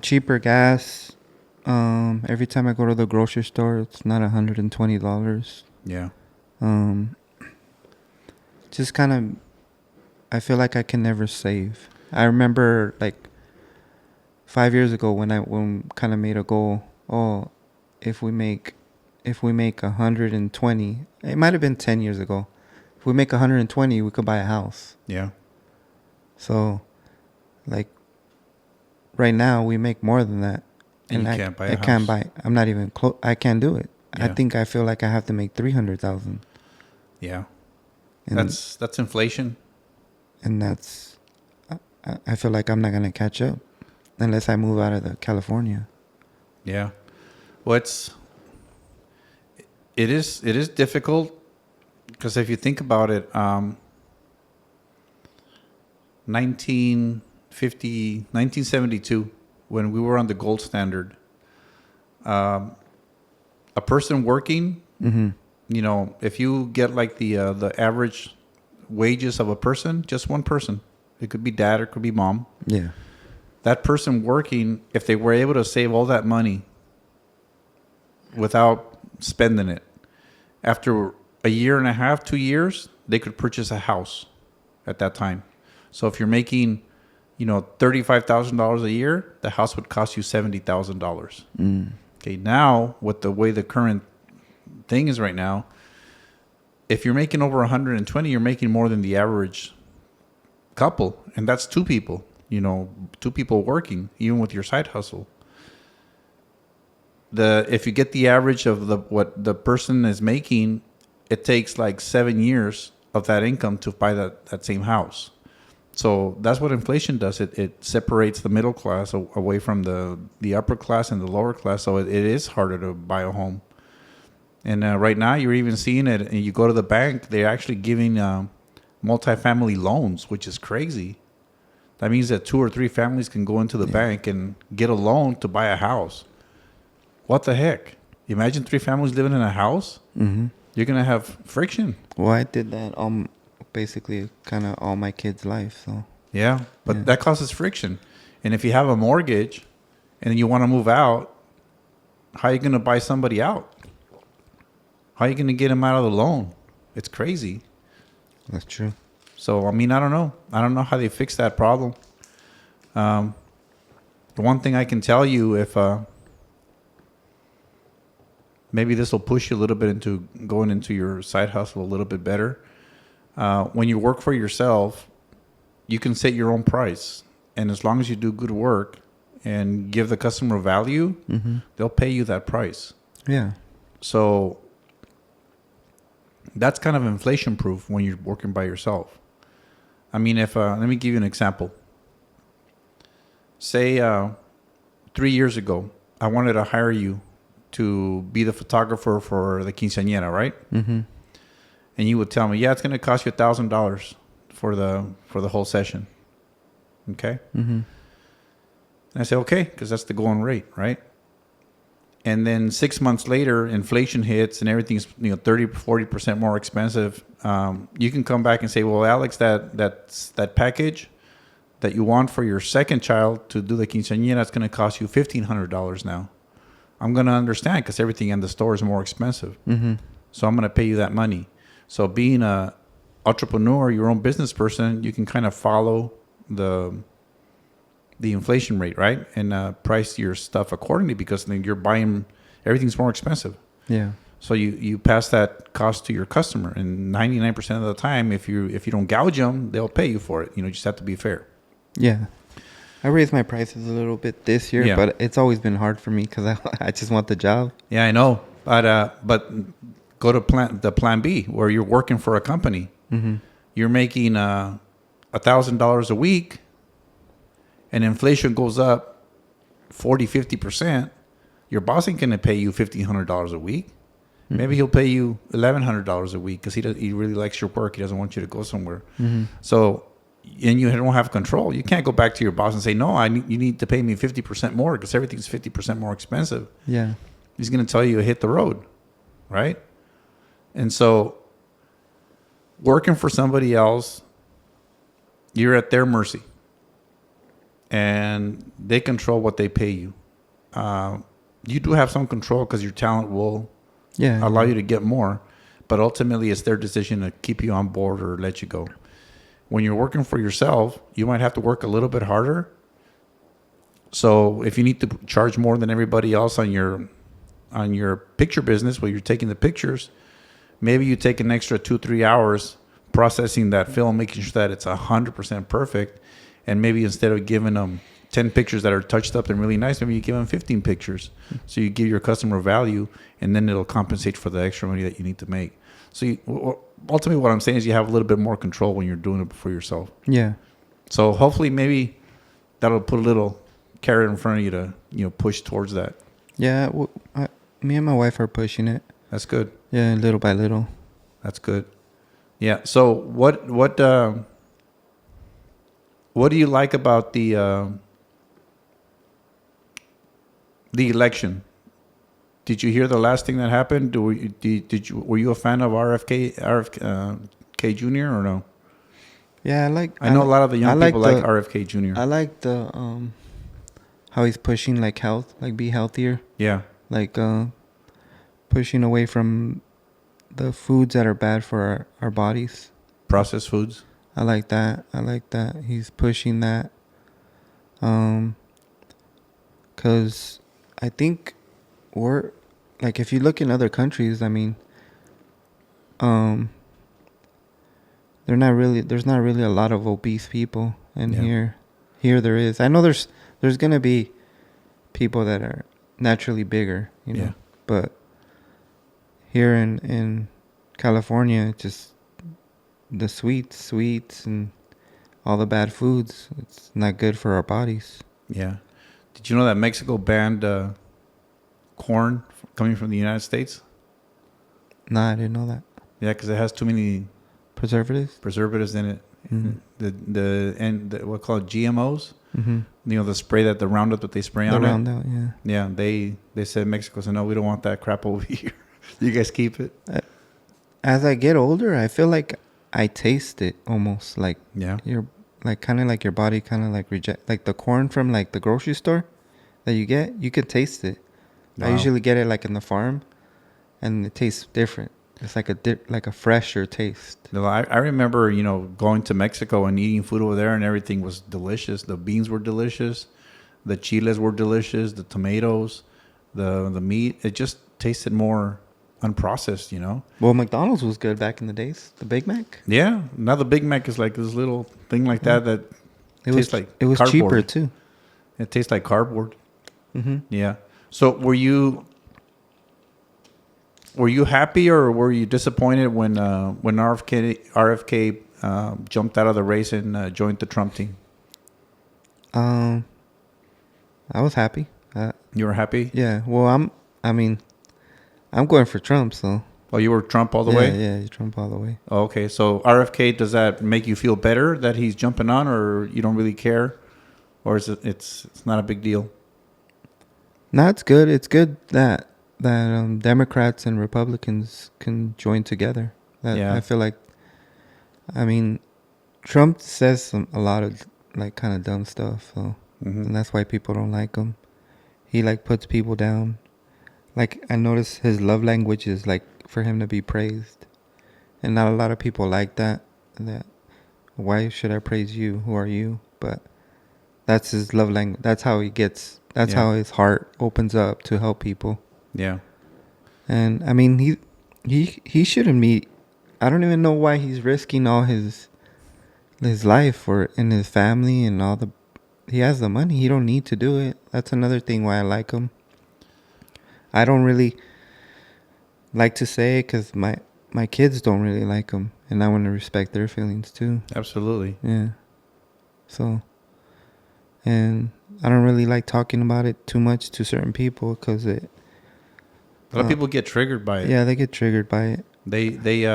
cheaper gas. Every time I go to the grocery store, it's not $120. Yeah. Just kind of, I feel like I can never save. I remember like 5 years ago when kind of made a goal. Oh, if we make 120, it might have been 10 years ago. If we make 120, we could buy a house. Yeah. So, like, right now we make more than that, And you can't buy a I house. can't buy. I'm not even close. I can't do it. Yeah. I feel like I have to make 300,000. Yeah. And That's inflation. and that's I feel like I'm not gonna catch up unless I move out of California. Yeah. Well, it is difficult because if you think about it, 1972, when we were on the gold standard, a person working, Mm-hmm. if you get like the average wages of a person, just one person, it could be dad or it could be mom. Yeah. That person working, if they were able to save all that money without spending it, after a year and a half, 2 years, they could purchase a house at that time. So if you're making, $35,000 a year, the house would cost you $70,000. Mm. Okay, now with the way the current thing is right now, if you're making over 120, you're making more than the average couple, and that's two people. Two people working, even with your side hustle. If you get the average of what the person is making, it takes like 7 years of that income to buy that same house. So that's what inflation does. It separates the middle class away from the upper class and the lower class. So it is harder to buy a home. And right now you're even seeing it. And you go to the bank, they're actually giving multifamily loans, which is crazy. That means that 2 or 3 families can go into the bank and get a loan to buy a house. What the heck? Imagine 3 families living in a house. Mm-hmm. You're gonna have friction. Well, I did that basically kind of all my kids' life. So Yeah, but that causes friction. And if you have a mortgage and you want to move out, how are you gonna buy somebody out? How are you gonna get them out of the loan? It's crazy. that's true. So I mean, I don't know. I don't know how they fix that problem. The one thing I can tell you, if maybe this will push you a little bit into going into your side hustle a little bit better. When you work for yourself, you can set your own price, and as long as you do good work and give the customer value, they'll pay you that price. Yeah. So that's kind of inflation proof when you're working by yourself. I mean, if let me give you an example. Say 3 years ago, I wanted to hire you to be the photographer for the quinceañera, right? Mm-hmm. And you would tell me, yeah, it's going to cost you $1,000 for the whole session. Okay. Mm-hmm. And I say, okay, because that's the going rate, right? And then 6 months later, inflation hits and everything's 30-40% more expensive. You can come back and say, well, Alex, that package that you want for your second child to do the quinceañera, that's going to cost you $1,500 now. I'm going to understand because everything in the store is more expensive. Mm-hmm. So I'm going to pay you that money. So being a entrepreneur, your own business person, you can kind of follow the inflation rate, right? And price your stuff accordingly because then you're buying, everything's more expensive. Yeah. So you pass that cost to your customer, and 99% of the time, if you don't gouge them, they'll pay you for it. You just have to be fair. Yeah. I raised my prices a little bit this year, but it's always been hard for me because I just want the job. Yeah, I know. But go to plan B where you're working for a company. Mm-hmm. You're making $1,000 a week, and inflation goes up 40-50%. Your boss ain't gonna pay you $1,500 a week. Mm-hmm. Maybe he'll pay you $1,100 a week because he really likes your work. He doesn't want you to go somewhere. Mm-hmm. So. And you don't have control. You can't go back to your boss and say, no, you need to pay me 50% more because everything's 50% more expensive. Yeah. He's going to tell you to hit the road, right? And so working for somebody else, you're at their mercy. And they control what they pay you. You do have some control because your talent will allow you to get more. But ultimately, it's their decision to keep you on board or let you go. When you're working for yourself, you might have to work a little bit harder. So if you need to charge more than everybody else on your picture business where you're taking the pictures, maybe you take an extra 2-3 hours processing that film, making sure that it's 100% perfect. And maybe instead of giving them 10 pictures that are touched up and really nice, maybe you give them 15 pictures. So you give your customer value, and then it'll compensate for the extra money that you need to make. So ultimately what I'm saying is you have a little bit more control when you're doing it for yourself. Yeah. So hopefully maybe that'll put a little carrot in front of you to, push towards that. Yeah. Me and my wife are pushing it. That's good. Yeah. Little by little. That's good. Yeah. So what do you like about the election? Did you hear the last thing that happened? Were you a fan of RFK Jr. or no? Yeah, I know a lot of the young people like RFK Jr. I like the how he's pushing like health, like be healthier. Yeah. Like pushing away from the foods that are bad for our bodies. Processed foods. I like that. He's pushing that. 'Cause I think we're like, if you look in other countries, I mean, there's not really a lot of obese people, and here there is. I know there's gonna be people that are naturally bigger, but here in California, just the sweets and all the bad foods, it's not good for our bodies. Yeah. Did you know that Mexico banned corn coming from the United States? Nah, I didn't know that. Yeah, because it has too many Preservatives. in it. Mm-hmm. What called GMOs. Mm-hmm. The spray the Roundup that they spray The on it. Roundup, yeah. Yeah, they said Mexico said no, we don't want that crap over here. You guys keep it. As I get older, I feel like I taste it almost like Yeah. your like kind of like your body kind of like reject like the corn from like the grocery store that you could taste it. Wow. I usually get it like in the farm, and it tastes different. It's like like a fresher taste. No, I remember, going to Mexico and eating food over there, and everything was delicious. The beans were delicious, the chiles were delicious, the tomatoes, the meat. It just tasted more unprocessed. Well, McDonald's was good back in the days. The Big Mac. Yeah. Now the Big Mac is like this little thing like that tastes like it was cardboard. cheaper too. It tastes like cardboard. Mm-hmm. Yeah. So were you happy or were you disappointed when RFK jumped out of the race and joined the Trump team? I was happy. You were happy? Yeah. Well, I'm going for Trump, so. Oh, you were Trump all the way? Yeah, Trump all the way. Oh, okay. So RFK, does that make you feel better that he's jumping on, or you don't really care, or is it's not a big deal? No, it's good. It's good that Democrats and Republicans can join together. Yeah. I feel like, Trump says a lot of like kind of dumb stuff, so and that's why people don't like him. He like puts people down. Like I notice his love language is like for him to be praised, and not a lot of people like that. Why should I praise you? Who are you? But that's his love language. That's how he gets. That's how his heart opens up to help people. Yeah. And he shouldn't be. I don't even know why he's risking all his life and his family and all the. He has the money. He don't need to do it. That's another thing why I like him. I don't really like to say it because my kids don't really like him, and I want to respect their feelings too. Absolutely. Yeah. So, and I don't really like talking about it too much to certain people because a lot of people get triggered by it. Yeah, they get triggered by it. They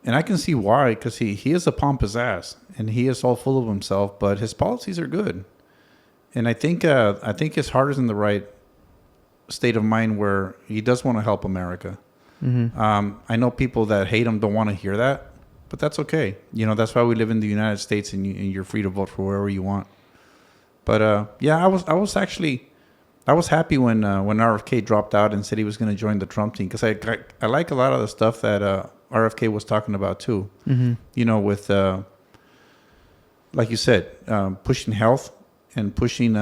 and I can see why, because he is a pompous ass and he is all full of himself, but his policies are good, and I think his heart is in the right state of mind where he does want to help America. Mm-hmm. I know people that hate him don't want to hear that, but that's okay. That's why we live in the United States, and you're free to vote for wherever you want. But yeah, I was happy when RFK dropped out and said he was going to join the Trump team, because I like a lot of the stuff that RFK was talking about too. Mm-hmm. With like you said, pushing health and pushing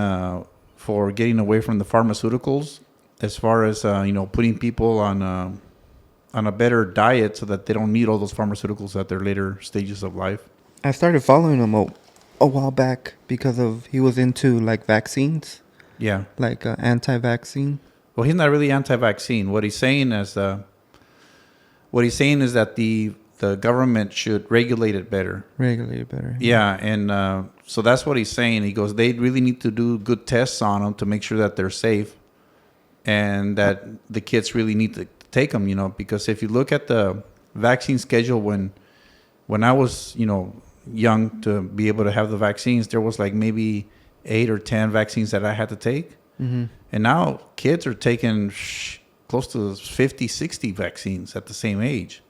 for getting away from the pharmaceuticals, as far as putting people on a better diet so that they don't need all those pharmaceuticals at their later stages of life. I started following him a while back because he was into like vaccines. Yeah. Like anti-vaccine. Well, he's not really anti-vaccine. What he's saying is that the government should regulate it better. Yeah, and so that's what he's saying. He goes, they really need to do good tests on them to make sure that they're safe, and that the kids really need to take them. Because if you look at the vaccine schedule when I was young to be able to have the vaccines, there was like maybe 8 or 10 vaccines that I had to take. Mm-hmm. And now kids are taking close to 50, 60 vaccines at the same age.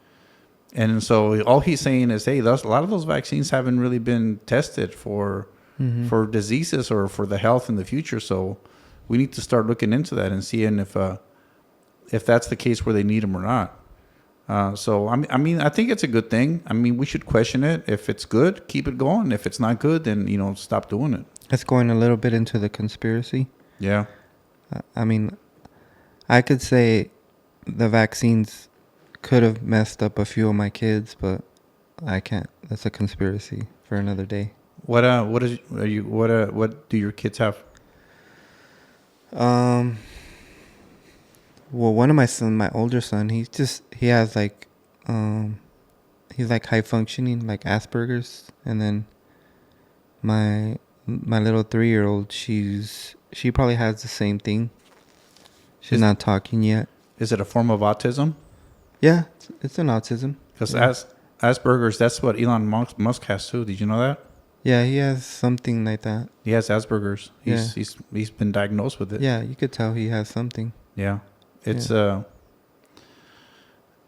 And so all he's saying is, hey, a lot of those vaccines haven't really been tested for diseases or for the health in the future. So we need to start looking into that and seeing if that's the case where they need them or not. So I think it's a good thing. We should question it. If it's good, keep it going. If it's not good, then stop doing it. It's going a little bit into the conspiracy. Yeah. I could say the vaccines could have messed up a few of my kids, but I can't. That's a conspiracy for another day. What do your kids have? Well, one of my older son, he has like, he's like high functioning, like Asperger's, and then my little 3-year-old, she probably has the same thing. She's not talking yet. Is it a form of autism? Yeah, it's an autism. Because Yeah. Asperger's, that's what Elon Musk has too. Did you know that? Yeah, he has something like that. He has Asperger's. Yeah. He's been diagnosed with it. Yeah, you could tell he has something. Yeah. It's Yeah.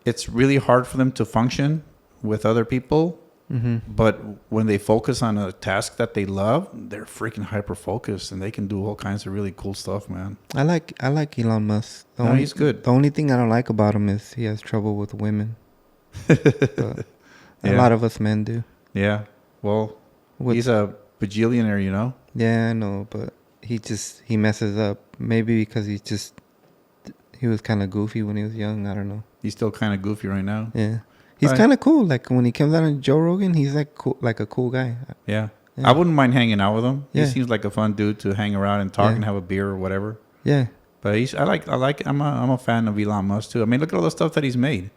it's really hard for them to function with other people, Mm-hmm. but when they focus on a task that they love, they're freaking hyper focused and they can do all kinds of really cool stuff, man. I like Elon Musk. No, he's good. The only thing I don't like about him is he has trouble with women. But a Yeah. lot of us men do. Yeah. Well, With, he's a bajillionaire, you know? yeah, I know, but he messes up. Maybe because he was kind of goofy when he was young. I don't know. He's still kind of goofy right now. Yeah, he's Right. kind of cool. Like when he comes out on Joe Rogan, he's like cool, like a cool guy. Yeah. Yeah. I wouldn't mind hanging out with him. Yeah. He seems like a fun dude to hang around and talk Yeah. and have a beer or whatever. Yeah, But I'm a fan of Elon Musk too. I mean, look at all the stuff that he's made.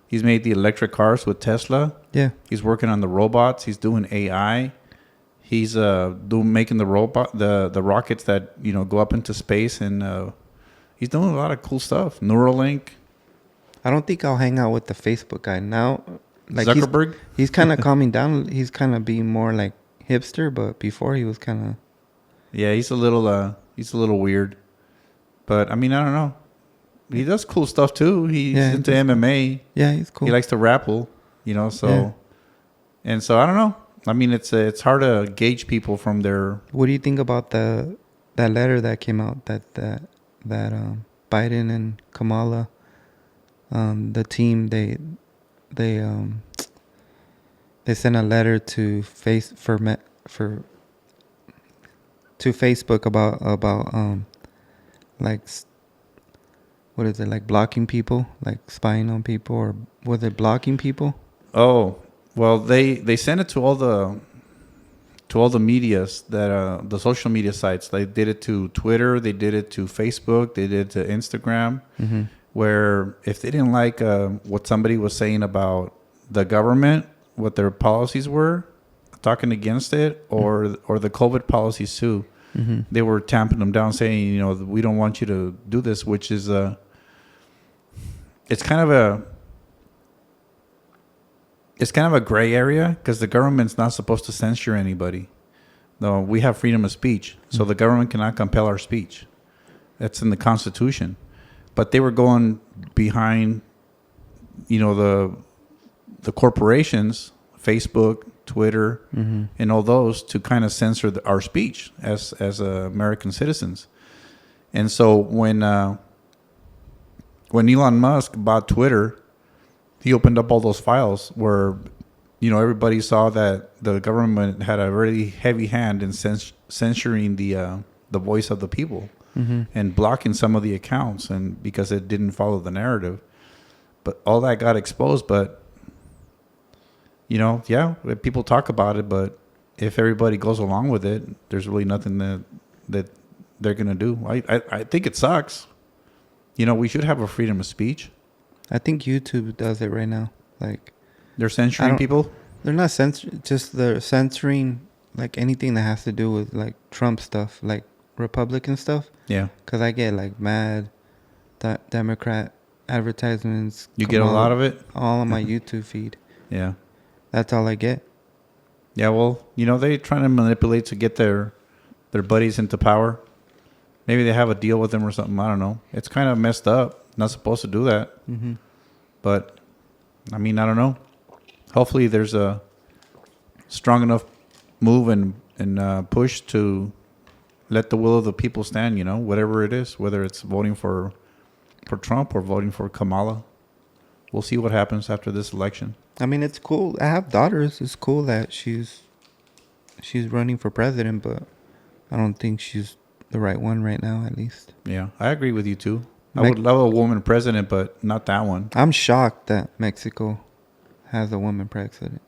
He's made the electric cars with Tesla. yeah, He's working on the robots. He's doing AI. He's making the rockets that go up into space, and he's doing a lot of cool stuff. Neuralink, I don't think I'll hang out with the Facebook guy now. Like Zuckerberg. he's kind of calming down. He's kind of being more like hipster, but before he was kind of. Yeah, he's a little weird, but I mean, I don't know. He does cool stuff too. He's Yeah, into he's MMA. Yeah, he's cool. He likes to rapple, so Yeah. and so I don't know. I mean, it's hard to gauge people from their. What do you think about that letter that came out that Biden and Kamala, the team they sent a letter to Facebook about like what is it, like blocking people, like spying on people, or was it blocking people? Oh, well, they sent it to all the medias that the social media sites. They did it to Twitter, they did it to Facebook, they did it to Instagram. Mm-hmm. Where if they didn't like what somebody was saying about the government, what their policies were, talking against it, or the COVID policies too, Mm-hmm. they were tamping them down, saying, we don't want you to do this, which is it's kind of a gray area because the government's not supposed to censure anybody. No, we have freedom of speech, so the government cannot compel our speech. That's in the Constitution. But they were going behind, the corporations, Facebook, Twitter, Mm-hmm. and all those to kind of censor our speech as American citizens. And so when Elon Musk bought Twitter, he opened up all those files where, everybody saw that the government had a really heavy hand in censoring the voice of the people. Mm-hmm. And blocking some of the accounts, and because it didn't follow the narrative. But all that got exposed. But people talk about it, but if everybody goes along with it, there's really nothing that they're gonna do. I think it sucks. We should have a freedom of speech. I think YouTube does it right now. Like They're censoring people. they're not they're censoring like anything that has to do with like Trump stuff, like Republican stuff. Yeah, Because I get like mad Democrat advertisements. you get a lot of it. All on my YouTube feed. Yeah, That's all I get. yeah. Well, they're trying to manipulate to get their buddies into power. Maybe they have a deal with them or something. I don't know. It's kind of messed up. Not supposed to do that. Mm-hmm. But, I mean, I don't know. Hopefully there's a strong enough move and push to let the will of the people stand, whatever it is, whether it's voting for Trump or voting for Kamala. We'll see what happens after this election. I mean, it's cool. I have daughters. It's cool that she's running for president, but I don't think she's the right one right now, at least. Yeah, I agree with you, too. I would love a woman president, but not that one. I'm shocked that Mexico has a woman president.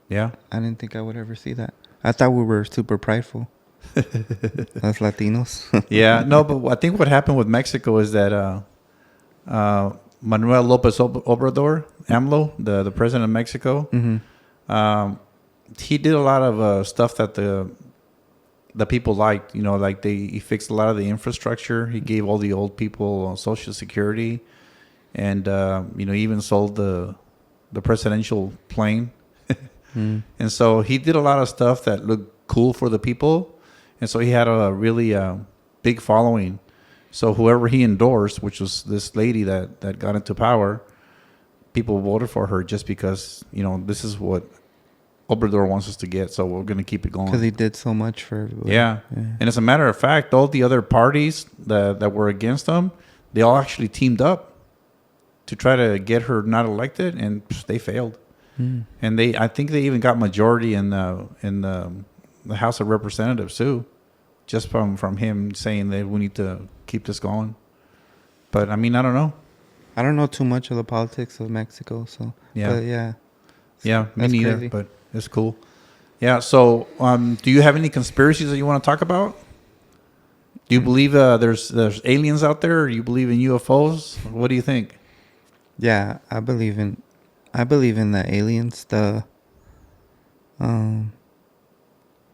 Yeah? I didn't think I would ever see that. I thought we were super prideful. As Latinos. Yeah, no, but I think what happened with Mexico is that Manuel Lopez Obrador, AMLO, the president of Mexico, Mm-hmm. He did a lot of stuff that the people liked. He fixed a lot of the infrastructure. He gave all the old people Social Security, and he even sold the the presidential plane. Mm. And so he did a lot of stuff that looked cool for the people. And so he had a really big following. So whoever he endorsed, which was this lady that got into power, people voted for her just because, this is what Obrador wants us to get. So we're going to keep it going. Because he did so much for everybody. Yeah. And as a matter of fact, all the other parties that were against him, they all actually teamed up to try to get her not elected, and they failed. Mm. And I think they even got majority in the House of Representatives too, just from him saying that we need to keep this going. But I mean, I don't know. I don't know too much of the politics of Mexico, so Yeah. But yeah. Yeah, me That's neither. crazy. But it's cool. Yeah. So, do you have any conspiracies that you want to talk about? Do you believe there's aliens out there? Or do you believe in UFOs? What do you think? Yeah, I believe in the aliens.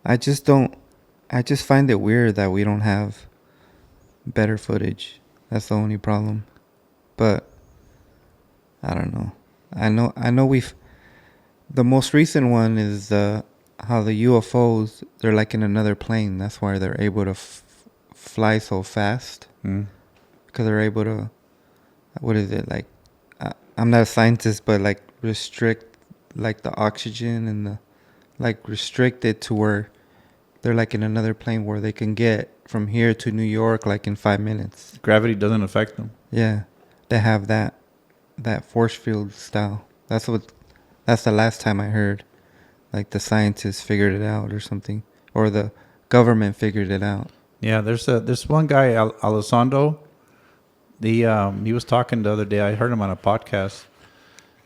I just find it weird that we don't have better footage. That's the only problem. But I don't know. I know the most recent one is how the UFOs, they're like in another plane. That's why they're able to fly so fast. Mm. Because they're able to, what is it, like, I'm not a scientist, but like restrict like the oxygen and restrict it to where they're like in another plane where they can get from here to New York like in 5 minutes. Gravity doesn't affect them. Yeah, they have that force field style. That's the last time I heard, like the scientists figured it out or something, or the government figured it out. Yeah, there's one guy, Alessandro. He was talking the other day. I heard him on a podcast,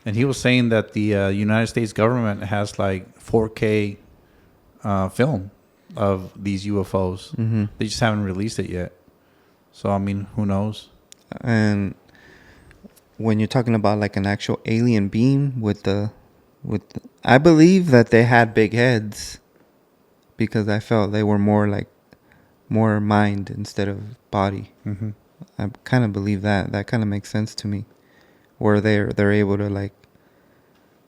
and he was saying that the United States government has like 4K film of these UFOs. Mm-hmm. They just haven't released it yet. So I mean, who knows? And when you're talking about like an actual alien being I believe that they had big heads, because I felt they were more mind instead of body. Mm-hmm. I kind of believe that kind of makes sense to me, where they're able to like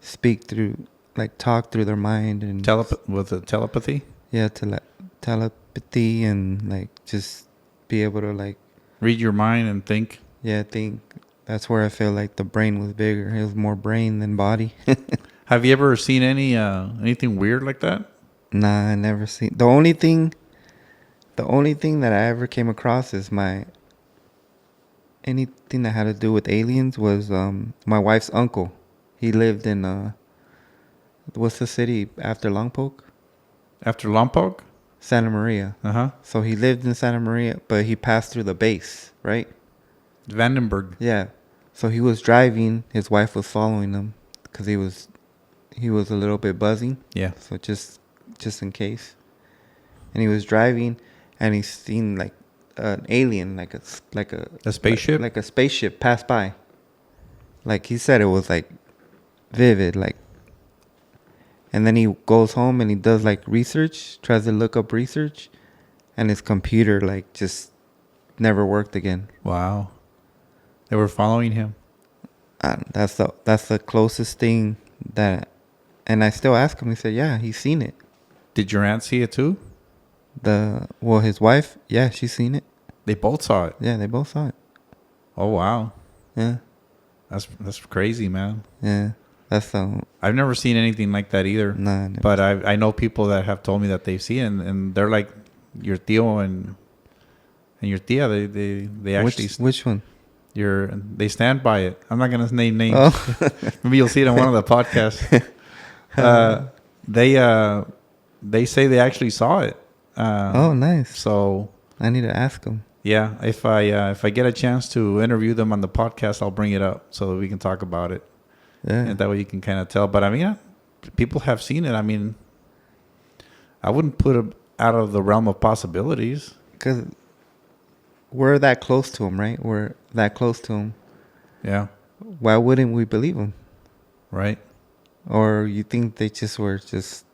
speak through, like talk through their mind and With the telepathy. yeah, telepathy and like just be able to like Read your mind and think. I think that's where I feel like the brain was bigger. It was more brain than body. Have you ever seen anything weird like that? Nah, I never seen. The only thing that I ever came across is anything that had to do with aliens was my wife's uncle. He lived in what's the city after Lompoc? After Lompoc? Santa Maria. Uh-huh. So he lived in Santa Maria, but he passed through the base, right? Vandenberg. Yeah. So he was driving. His wife was following him because he was a little bit buzzing. Yeah. So just in case. And he was driving, and he seen like an alien, like a spaceship, like a spaceship pass by. Like he said, it was like vivid, like. And then he goes home and he does like research, tries to look up research, and his computer like just never worked again. Wow. They were following him. That's the closest thing that, and I still ask him. He said, "Yeah, he's seen it." Did your aunt see it too? His wife, yeah, she's seen it. They both saw it. Yeah, they both saw it. Oh wow. Yeah. That's crazy, man. Yeah. I've never seen anything like that either. Nah, but I know people that have told me that they've seen it, and they're like your tío and your tía. They actually which one? They stand by it. I'm not gonna name names. Oh. Maybe you'll see it on one of the podcasts. They say they actually saw it. Oh, nice. So I need to ask them. Yeah, if I get a chance to interview them on the podcast, I'll bring it up so that we can talk about it. Yeah. And that way you can kind of tell. But I mean, people have seen it. I mean, I wouldn't put it out of the realm of possibilities. Because we're that close to him, right? We're that close to him. Yeah. Why wouldn't we believe him? Right. Or you think they were just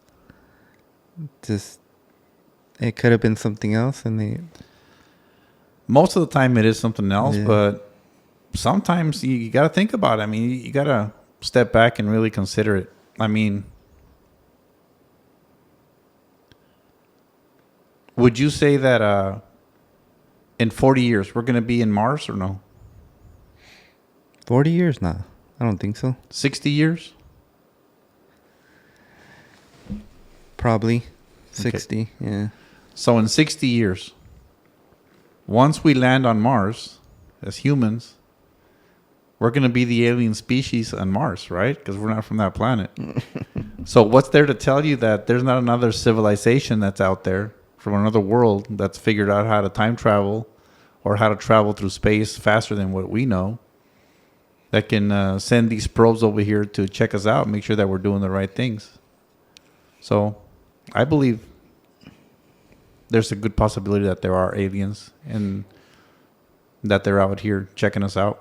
it could have been something else, and they. Most of the time it is something else, Yeah. but sometimes you got to think about it. I mean, you got to step back and really consider it. I mean, would you say that in 40 years we're going to be in Mars or no? 40 years? Nah, I don't think so. 60 years? Probably 60. Yeah. So in 60 years, once we land on Mars as humans, we're going to be the alien species on Mars, right? Because we're not from that planet. So what's there to tell you that there's not another civilization that's out there from another world that's figured out how to time travel or how to travel through space faster than what we know, that can send these probes over here to check us out, make sure that we're doing the right things? So I believe there's a good possibility that there are aliens and that they're out here checking us out.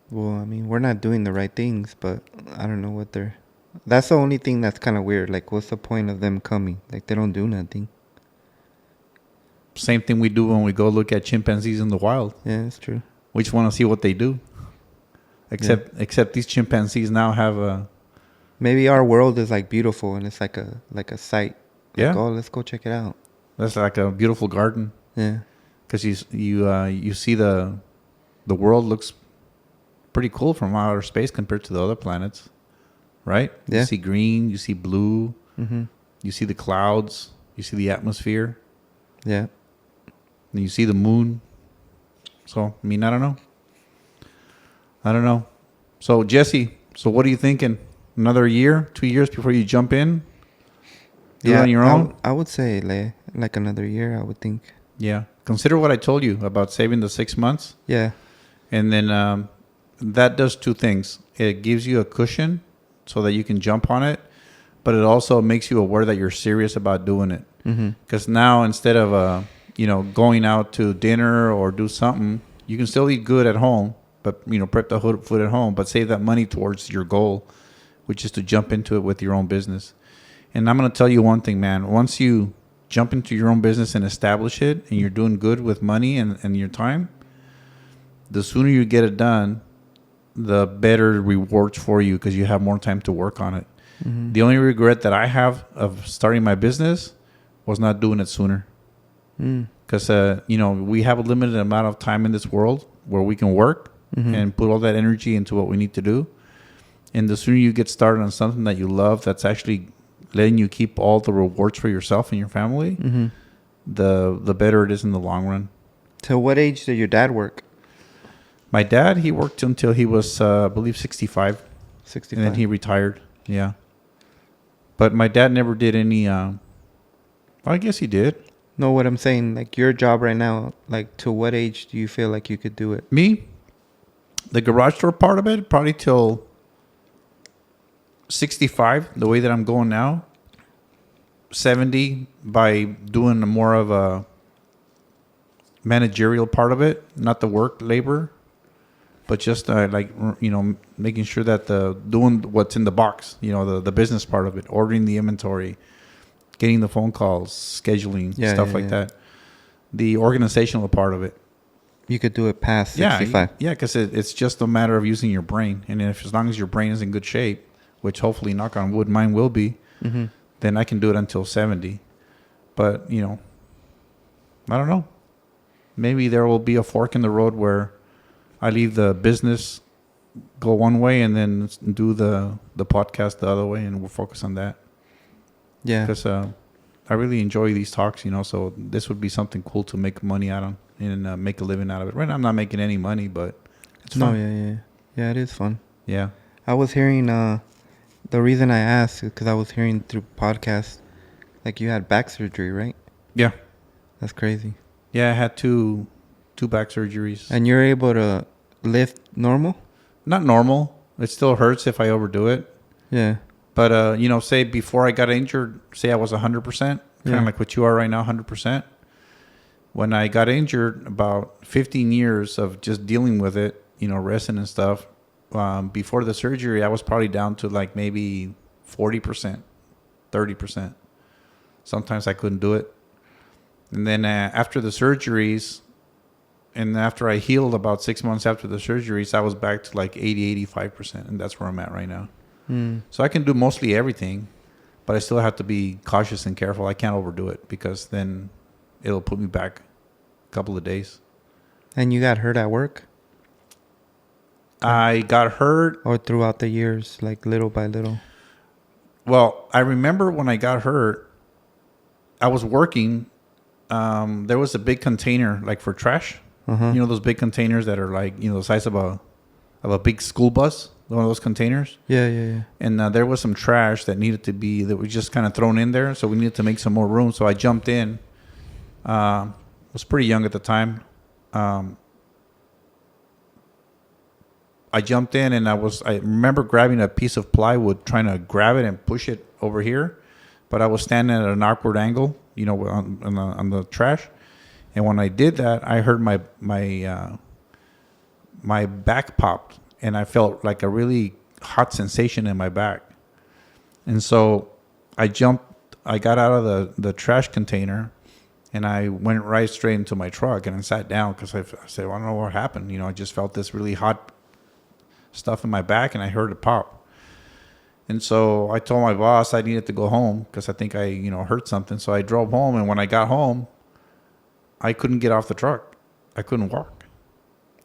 Well, I mean, we're not doing the right things, but I don't know what they're... That's the only thing that's kind of weird. Like, what's the point of them coming? Like, they don't do nothing. Same thing we do when we go look at chimpanzees in the wild. Yeah, that's true. We just want to see what they do. Except these chimpanzees now have a... Maybe our world is like beautiful and it's like a site. Yeah. Like, oh, let's go check it out. That's like a beautiful garden. Yeah. Because you see the world looks pretty cool from outer space compared to the other planets, right? Yeah. You see green, you see blue, Mm-hmm. you see the clouds, you see the atmosphere, Yeah. and you see the moon. So, I mean, I don't know. So, Jesse, what are you thinking? Another year, 2 years before you jump in? Do it on your own? I would say like another year, I would think. Yeah. Consider what I told you about saving the 6 months. Yeah. And then that does two things. It gives you a cushion so that you can jump on it, but it also makes you aware that you're serious about doing it. Because now instead of going out to dinner or do something, you can still eat good at home, but prep the food at home, but save that money towards your goal, which is to jump into it with your own business. And I'm going to tell you one thing, man. Once you jump into your own business and establish it, and you're doing good with money and your time, the sooner you get it done, the better rewards for you because you have more time to work on it. Mm-hmm. The only regret that I have of starting my business was not doing it sooner. Because, we have a limited amount of time in this world where we can work and put all that energy into what we need to do. And the sooner you get started on something that you love, that's actually letting you keep all the rewards for yourself and your family, the better it is in the long run. Till what age did your dad work? My dad, he worked until he was, I believe, 65. 65. And then he retired. Yeah. But my dad never did any, I guess he did. No, what I'm saying, like your job right now, like to what age do you feel like you could do it? Me? The garage door part of it, probably till 65, the way that I'm going now. 70 by doing more of a managerial part of it, not the work labor, but just making sure that doing what's in the box, the business part of it, ordering the inventory, getting the phone calls, scheduling, stuff like that. The organizational part of it. You could do it past 65. Yeah, because it's just a matter of using your brain. And as long as your brain is in good shape, which hopefully, knock on wood, mine will be, then I can do it until 70. But, I don't know. Maybe there will be a fork in the road where I leave the business, go one way, and then do the podcast the other way, and we'll focus on that. Yeah. Because I really enjoy these talks, so this would be something cool to make money out of and make a living out of it. Right now, I'm not making any money, but it's fun. No, yeah, it is fun. Yeah. I was hearing, the reason I asked is because I was hearing through podcasts, like you had back surgery, right? Yeah. That's crazy. Yeah, I had two back surgeries. And you're able to lift normal? Not normal. It still hurts if I overdo it. Yeah. But, say before I got injured, say I was 100%, kind of like what you are right now, 100%. When I got injured, about 15 years of just dealing with it, resting and stuff, before the surgery, I was probably down to like maybe 40%, 30%. Sometimes I couldn't do it. And then after the surgeries, And after I healed about 6 months after the surgeries, I was back to like 80, 85%. And that's where I'm at right now. So I can do mostly everything, but I still have to be cautious and careful. I can't overdo it because then it'll put me back a couple of days. And you got hurt at work? I got hurt. Or throughout the years, like little by little? Well, I remember when I got hurt, I was working. There was a big container like for trash. You know those big containers that are like, the size of a big school bus, one of those containers. Yeah. And there was some trash that was just kind of thrown in there, so we needed to make some more room. So I jumped in. Was pretty young at the time. I jumped in and I remember grabbing a piece of plywood, trying to grab it and push it over here, but I was standing at an awkward angle, on the trash. And when I did that, I heard my back popped, and I felt like a really hot sensation in my back. And so I got out of the trash container, and I went right straight into my truck, and I sat down because I said, well, I don't know what happened. I just felt this really hot stuff in my back, and I heard it pop. And so I told my boss I needed to go home because I think I, hurt something. So I drove home, and when I got home, I couldn't get off the truck. I couldn't walk.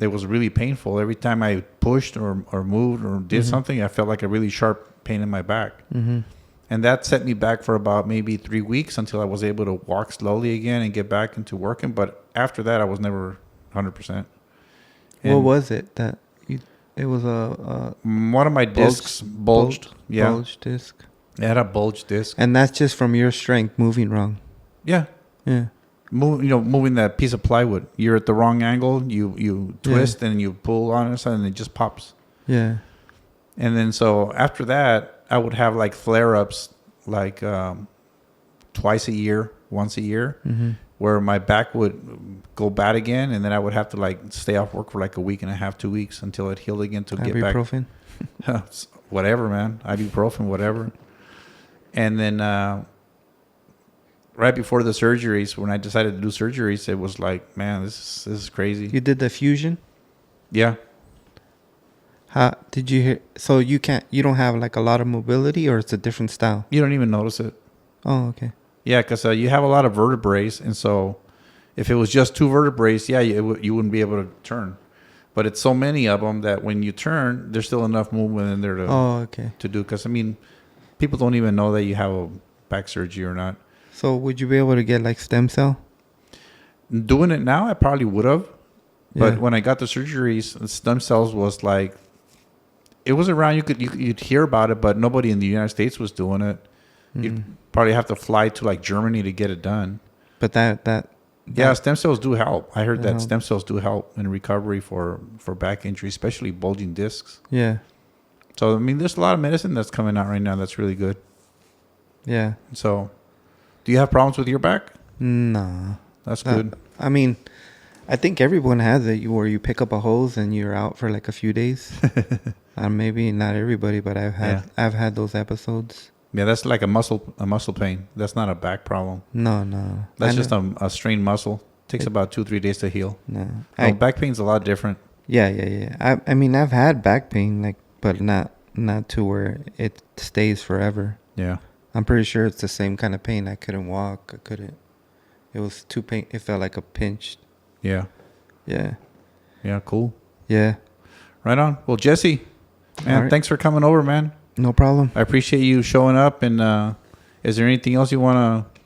It was really painful. Every time I pushed or moved or did something, I felt like a really sharp pain in my back. And that set me back for about maybe 3 weeks until I was able to walk slowly again and get back into working. But after that, I was never 100%. What was it that it was one of my discs bulged. Yeah. Bulged disc. It had a bulged disc. And that's just from your strength moving wrong. Yeah. Yeah. Moving that piece of plywood. You're at the wrong angle. You twist and you pull on it, and it just pops. Yeah. And then so after that, I would have like flare-ups like once a year, where my back would go bad again, and then I would have to like stay off work for like a week and a half, 2 weeks until it healed again to get back. Ibuprofen? Whatever, man. Ibuprofen, whatever. And then right before the surgeries, when I decided to do surgeries, it was like, man, this is crazy. You did the fusion? Yeah. How did you hear? So you don't have like a lot of mobility, or it's a different style? You don't even notice it. Oh, okay. Yeah, because you have a lot of vertebrae, and so if it was just 2 vertebrae, you wouldn't be able to turn. But it's so many of them that when you turn, there's still enough movement in there to do. Because people don't even know that you have a back surgery or not. So would you be able to get like stem cell? Doing it now, I probably would have. But when I got the surgeries, stem cells was like, it was around. You'd hear about it, but nobody in the United States was doing it. You'd probably have to fly to like Germany to get it done. But that stem cells do help. I heard that stem cells do help in recovery for back injury, especially bulging discs. Yeah. So there's a lot of medicine that's coming out right now that's really good. Yeah. So, do you have problems with your back? No. That's good. I think everyone has it where you pick up a hose and you're out for like a few days. Maybe not everybody, but I've had those episodes. Yeah, that's like a muscle pain. That's not a back problem. No. That's just a strained muscle. Takes about 2-3 days to heal. No. Back pain's a lot different. Yeah. I've had back pain, but not to where it stays forever. Yeah. I'm pretty sure it's the same kind of pain. I couldn't walk. It was too pain. It felt like a pinch. Yeah. Yeah. Yeah, cool. Yeah. Right on. Well, Jesse, man, thanks for coming over, man. No problem. I appreciate you showing up. And is there anything else you want to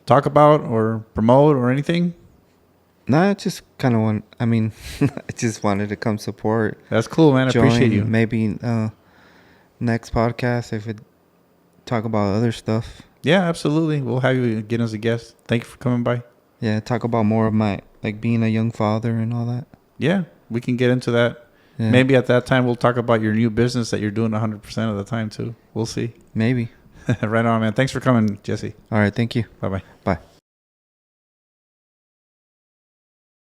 talk about or promote or anything? No, I just kind of I just wanted to come support. That's cool, man. I appreciate you. Maybe next podcast, if it talk about other stuff. Yeah, absolutely. We'll have you get as a guest. Thank you for coming by. Yeah, talk about more of my, like, being a young father and all that. Yeah, we can get into that. Yeah. Maybe at that time we'll talk about your new business that you're doing 100% of the time too. We'll see. Maybe. Right on, man. Thanks for coming, Jesse. All right, thank you. Bye-bye. Bye.